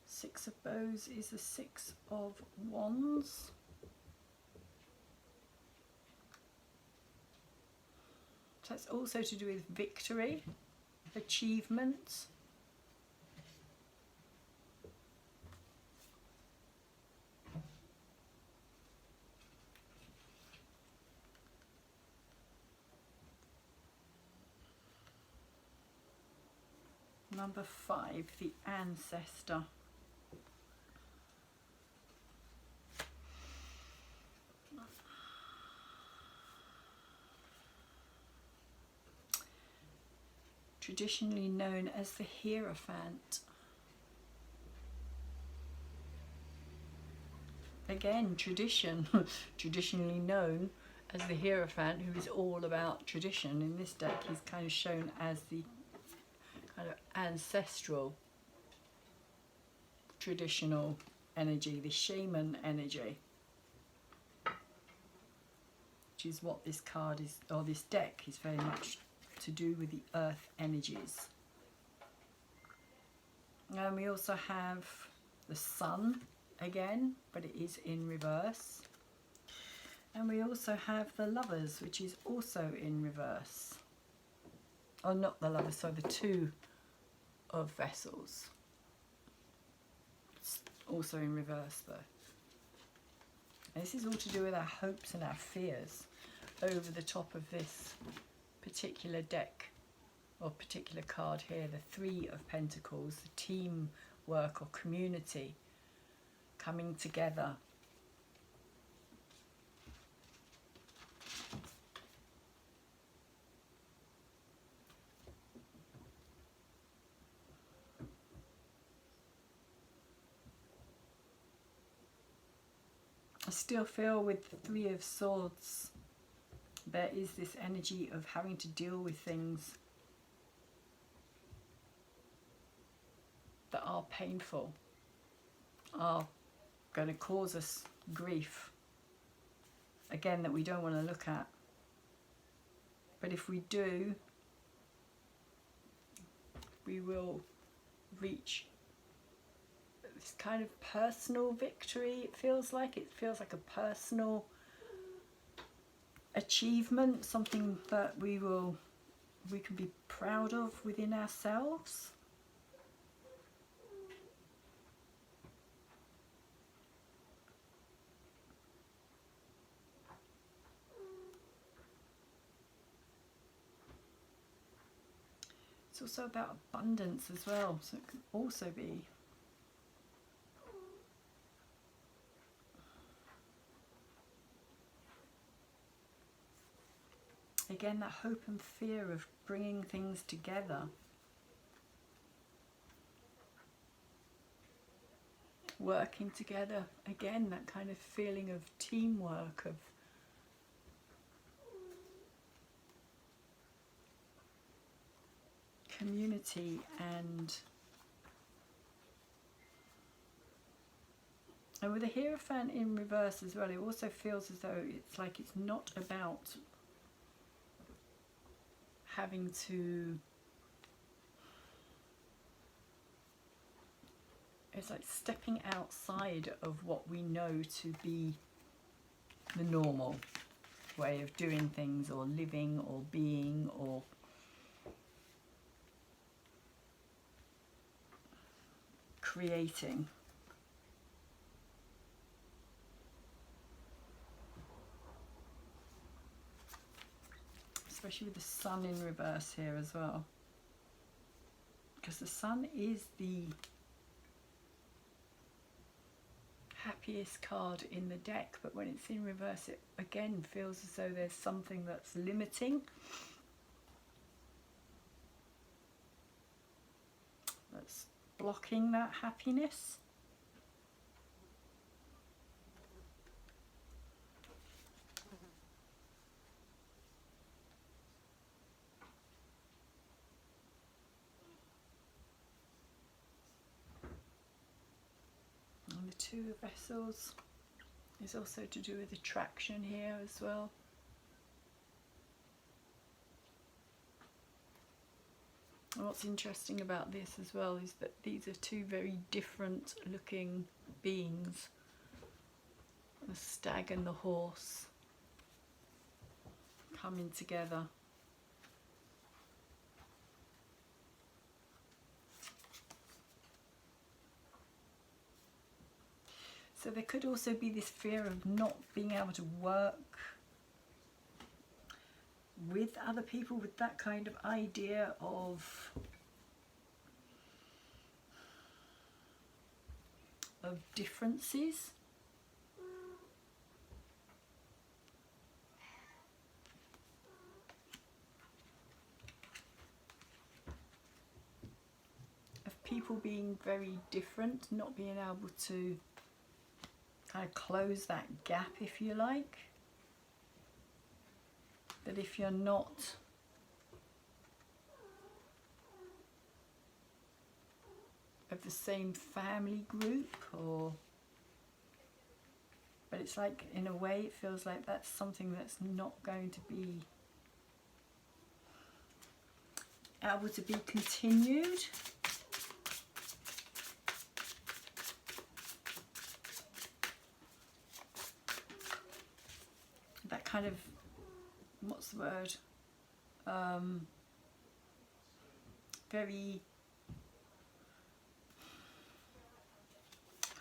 Six of Bows is the Six of Wands. So it's also to do with victory, achievement. Number 5, the Ancestor. Traditionally known as the Hierophant. Again, tradition, traditionally known as the Hierophant, who is all about tradition. In this deck, he's kind of shown as the kind of ancestral, traditional energy, the Shaman energy, which is what this card is, or this deck is very much to do with the earth energies. And we also have the Sun again, but it is in reverse. And we also have the Lovers, which is also in reverse. Oh, not the Lovers, so the Two of Vessels. It's also in reverse though. And this is all to do with our hopes and our fears over the top of this particular deck or particular card here, the Three of Pentacles, the teamwork or community coming together. I still feel with the Three of Swords there is this energy of having to deal with things that are painful, are going to cause us grief, again, that we don't want to look at. But if we do, we will reach this kind of personal victory. It feels like a personal achievement, something that we can be proud of within ourselves. It's also about abundance as well, so it can also be again that hope and fear of bringing things together, working together, again that kind of feeling of teamwork, of community and And with the Hierophant in reverse as well, it also feels as though it's like it's not about having to, it's like stepping outside of what we know to be the normal way of doing things or living or being or creating. Especially with the sun in reverse here as well, because the sun is the happiest card in the deck, but when it's in reverse it again feels as though there's something that's limiting, that's blocking that happiness. And the Two of Vessels is also to do with attraction here as well. And what's interesting about this as well is that these are two very different looking beings. The stag and the horse coming together. So there could also be this fear of not being able to work with other people, with that kind of idea of differences. Of people being very different, not being able to kind of close that gap, if you like. That if you're not of the same family group, or but it's like in a way it feels like that's something that's not going to be able to be continued. That kind of, what's the word, very,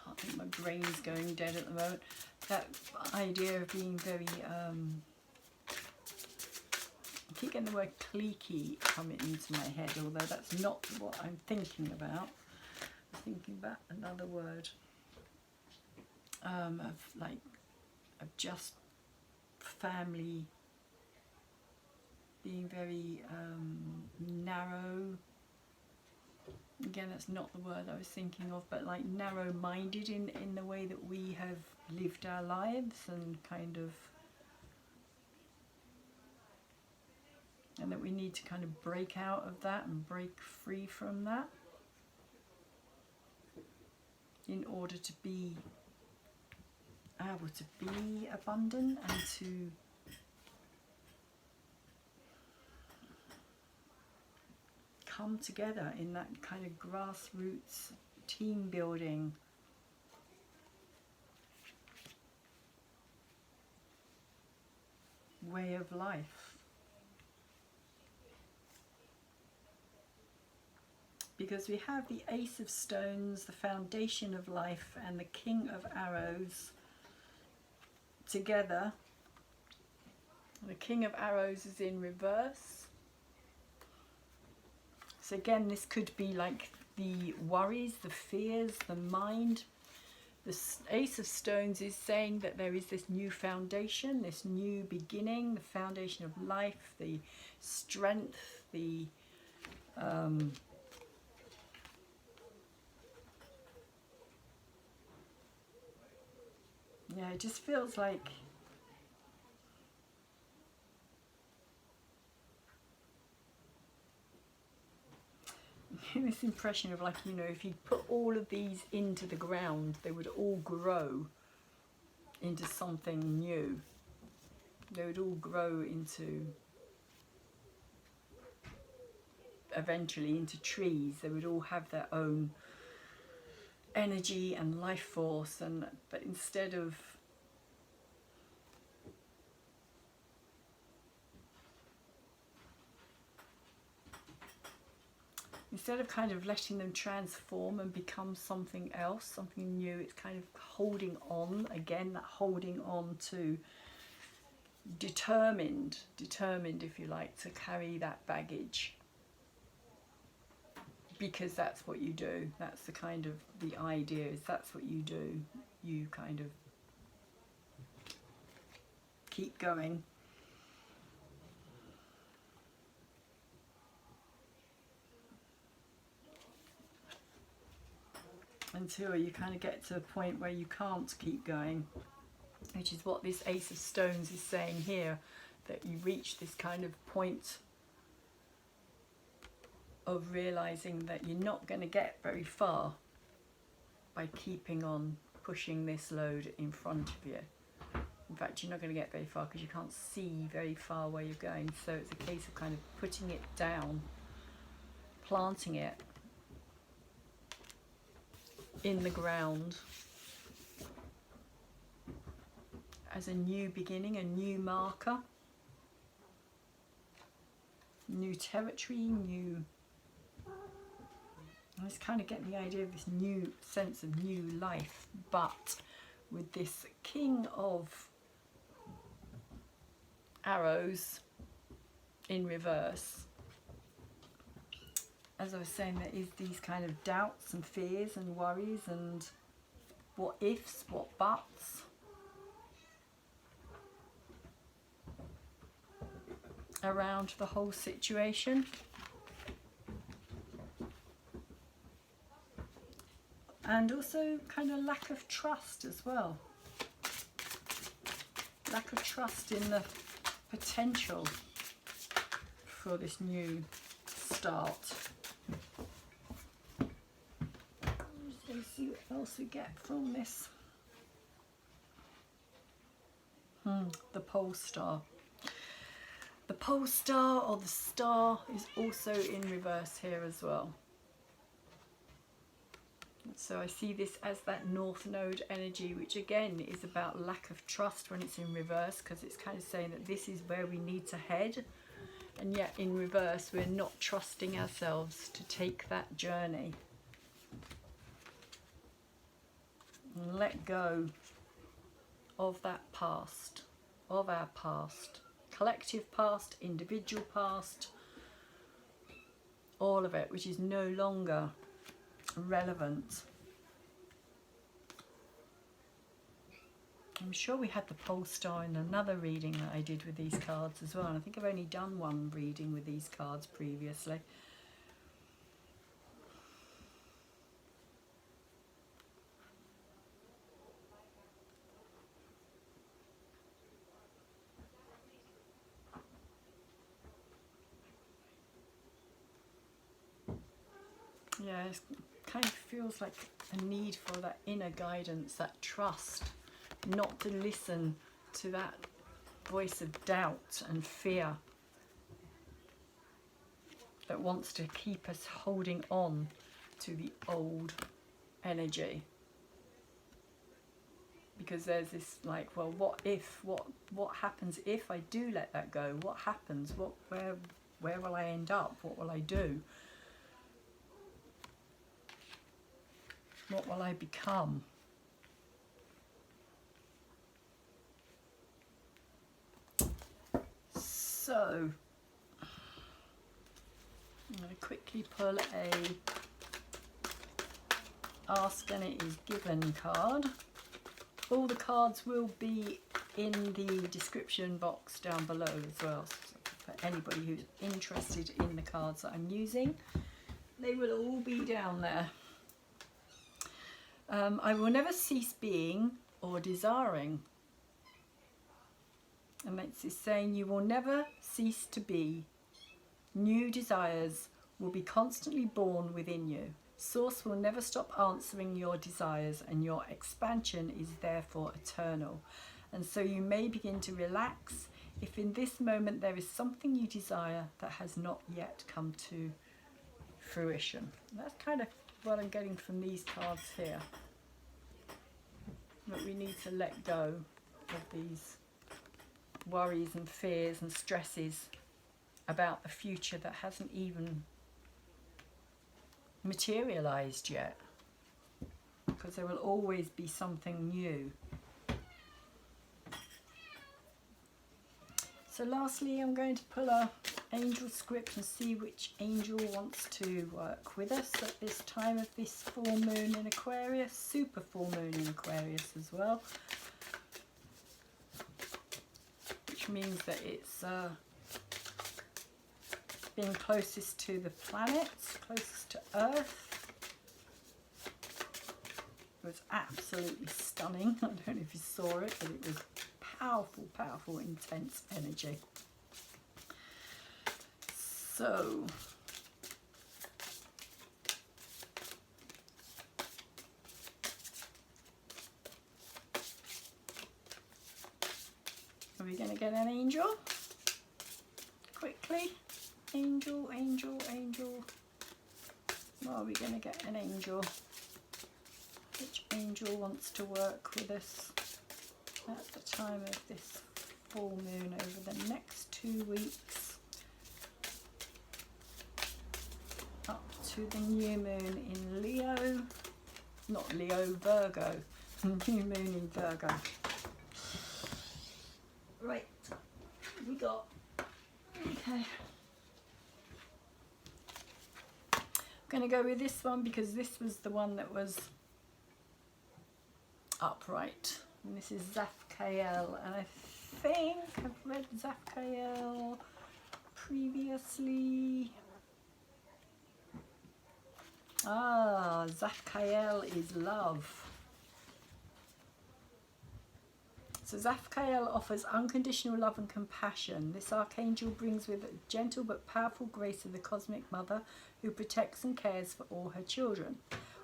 can't think, my brain's going dead at the moment, that idea of being very, I keep getting the word cliquey coming into my head, although that's not what I'm thinking about. I'm thinking about another word, of like, of just family being very narrow. Again, that's not the word I was thinking of, but like narrow-minded in the way that we have lived our lives, and kind of, and that we need to kind of break out of that and break free from that in order to be able to be abundant and to come together in that kind of grassroots team building way of life. Because we have the Ace of Stones, the foundation of life, and the King of Arrows together. The King of Arrows is in reverse. So again, this could be like the worries, the fears, the mind. The Ace of Stones is saying that there is this new foundation, this new beginning, the foundation of life, the strength, the yeah, it just feels like getting this impression of, like, you know, if you put all of these into the ground, they would all grow into something new. They would all grow into, eventually into trees. They would all have their own energy and life force, and but instead of kind of letting them transform and become something else, something new, it's kind of holding on, again, that holding on to, determined if you like, to carry that baggage, because that's what you do. That's the kind of the idea, is that's what you do. You kind of keep going until you kind of get to a point where you can't keep going, which is what this Ace of Stones is saying here, that you reach this kind of point of realizing that you're not going to get very far by keeping on pushing this load in front of you. In fact, you're not going to get very far because you can't see very far where you're going. So it's a case of kind of putting it down, planting it in the ground as a new beginning, a new marker, new territory, new... I just kind of get the idea of this new sense of new life, but with this King of Arrows in reverse. As I was saying, there is these kind of doubts and fears and worries and what ifs, what buts. Around the whole situation. And also kind of lack of trust as well. Lack of trust in the potential for this new start. Let's see what else we get from this. The pole star. The pole star, or the star, is also in reverse here as well. So I see this as that North Node energy, which again is about lack of trust when it's in reverse, because it's kind of saying that this is where we need to head, and yet in reverse we're not trusting ourselves to take that journey and let go of that past, of our past, collective past, individual past, all of it, which is no longer relevant. I'm sure we had the pole star in another reading that I did with these cards as well, and I think I've only done one reading with these cards previously. Yeah, it kind of feels like a need for that inner guidance, that trust, not to listen to that voice of doubt and fear that wants to keep us holding on to the old energy. Because there's this like, well, what if, what happens if I do let that go? What happens? Where will I end up? What will I do? What will I become? So, I'm going to quickly pull a Ask and It Is Given card. All the cards will be in the description box down below as well, so for anybody who's interested in the cards that I'm using. They will all be down there. I will never cease being or desiring. And it's saying you will never cease to be. New desires will be constantly born within you. Source will never stop answering your desires, and your expansion is therefore eternal. And so you may begin to relax if in this moment there is something you desire that has not yet come to fruition. That's kind of what I'm getting from these cards here. That we need to let go of these worries and fears and stresses about the future that hasn't even materialized yet, because there will always be something new. So lastly, I'm going to pull a angel script and see which angel wants to work with us at this time of this full moon in Aquarius, super full moon in Aquarius as well, which means that it's being closest to the planets, closest to Earth. It was absolutely stunning. I don't know if you saw it, but it was powerful, powerful, intense energy. So, are we going to get an angel? Quickly. Angel, angel, angel. Are we going to get an angel? Which angel wants to work with us at the time of this full moon over the next 2 weeks up to the new moon in Leo, not Leo, Virgo, new moon in Virgo. Right, we got, okay. I'm going to go with this one because this was the one that was upright. And this is Zafkael, and I think I've read Zafkael previously. Ah, Zafkael is love. So Zafkael offers unconditional love and compassion. This archangel brings with it a gentle but powerful grace of the cosmic mother who protects and cares for all her children.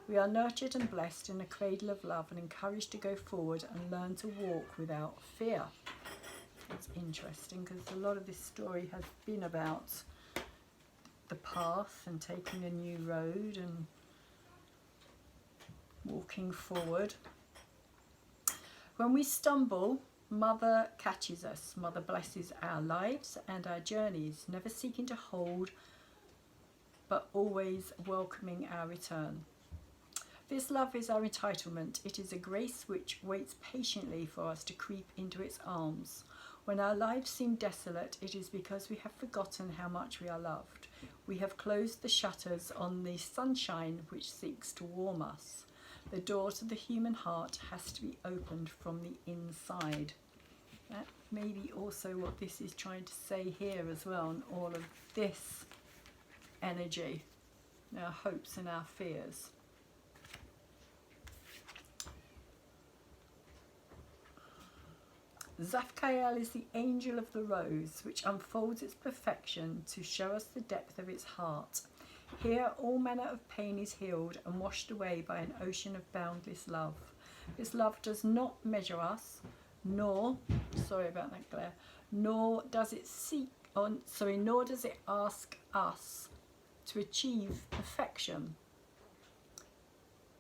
We are nurtured and blessed in a cradle of love and encouraged to go forward and learn to walk without fear. It's interesting because a lot of this story has been about the path and taking a new road and walking forward. When we stumble, Mother catches us. Mother blesses our lives and our journeys, never seeking to hold, but always welcoming our return. This love is our entitlement. It is a grace which waits patiently for us to creep into its arms. When our lives seem desolate, it is because we have forgotten how much we are loved. We have closed the shutters on the sunshine which seeks to warm us. The door to the human heart has to be opened from the inside. That may be also what this is trying to say here as well, and all of this energy, our hopes and our fears. Zafkael is the angel of the rose, which unfolds its perfection to show us the depth of its heart. Here all manner of pain is healed and washed away by an ocean of boundless love. This love does not measure us, nor, sorry about that glare, nor does it nor does it ask us to achieve perfection.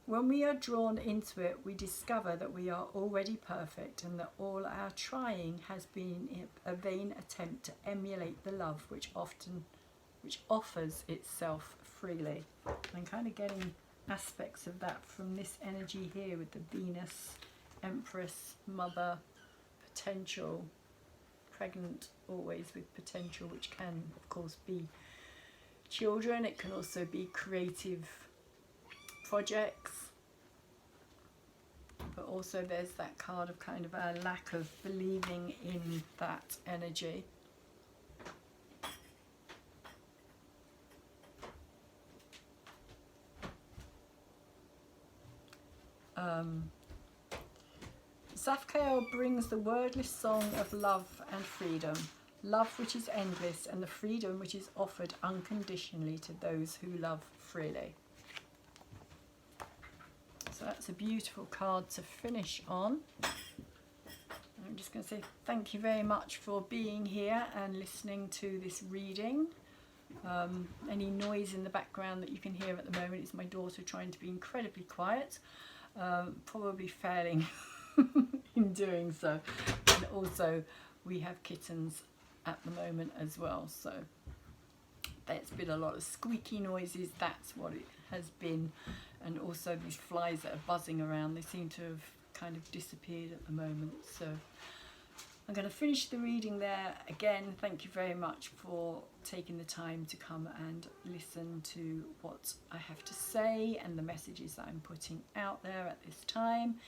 When we are drawn into it, we discover that we are already perfect and that all our trying has been a vain attempt to emulate the love which offers itself freely. I'm kind of getting aspects of that from this energy here with the Venus, Empress, Mother, potential, pregnant always with potential, which can of course be children. It can also be creative projects, but also there's that card of kind of our lack of believing in that energy. Zafkael brings the wordless song of love and freedom. love which is endless, and the freedom which is offered unconditionally to those who love freely. So that's a beautiful card to finish on. I'm just going to say thank you very much for being here and listening to this reading. Any noise in the background that you can hear at the moment is my daughter trying to be incredibly quiet, probably failing in doing so. And also we have kittens at the moment as well, so there's been a lot of squeaky noises, that's what it has been. And also these flies that are buzzing around, they seem to have kind of disappeared at the moment. So I'm going to finish the reading there. Again, thank you very much for taking the time to come and listen to what I have to say and the messages that I'm putting out there at this time.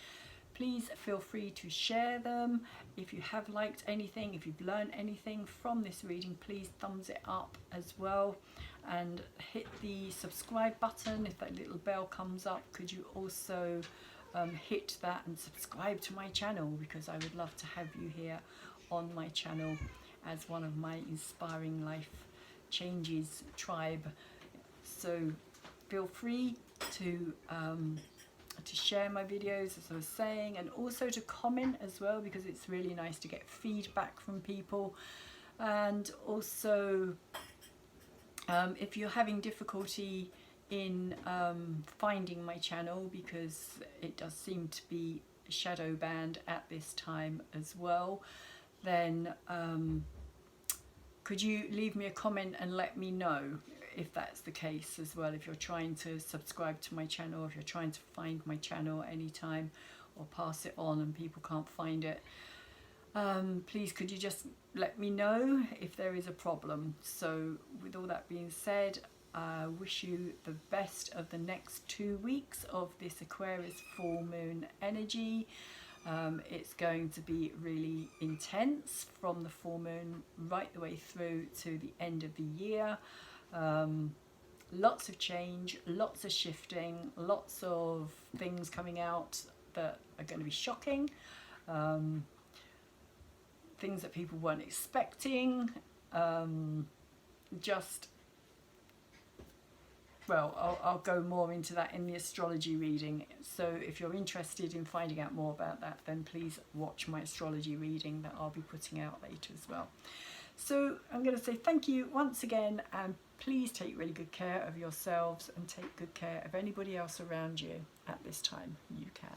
Please feel free to share them. If you have liked anything, if you've learned anything from this reading, please thumbs it up as well. And hit the subscribe button. If that little bell comes up, could you also hit that and subscribe to my channel, because I would love to have you here on my channel as one of my Inspiring Life Changes tribe. So feel free to share my videos, as I was saying, and also to comment as well, because it's really nice to get feedback from people. And also if you're having difficulty in finding my channel, because it does seem to be shadow banned at this time as well, then could you leave me a comment and let me know if that's the case as well, if you're trying to subscribe to my channel, if you're trying to find my channel anytime or pass it on and people can't find it. Please could you just let me know if there is a problem. So with all that being said, I wish you the best of the next 2 weeks of this Aquarius full moon energy. It's going to be really intense from the full moon right the way through to the end of the year. Lots of change, lots of shifting, lots of things coming out that are going to be shocking. Things that people weren't expecting. Well, I'll go more into that in the astrology reading. So if you're interested in finding out more about that, then please watch my astrology reading that I'll be putting out later as well. So I'm going to say thank you once again, and please take really good care of yourselves and take good care of anybody else around you at this time you can.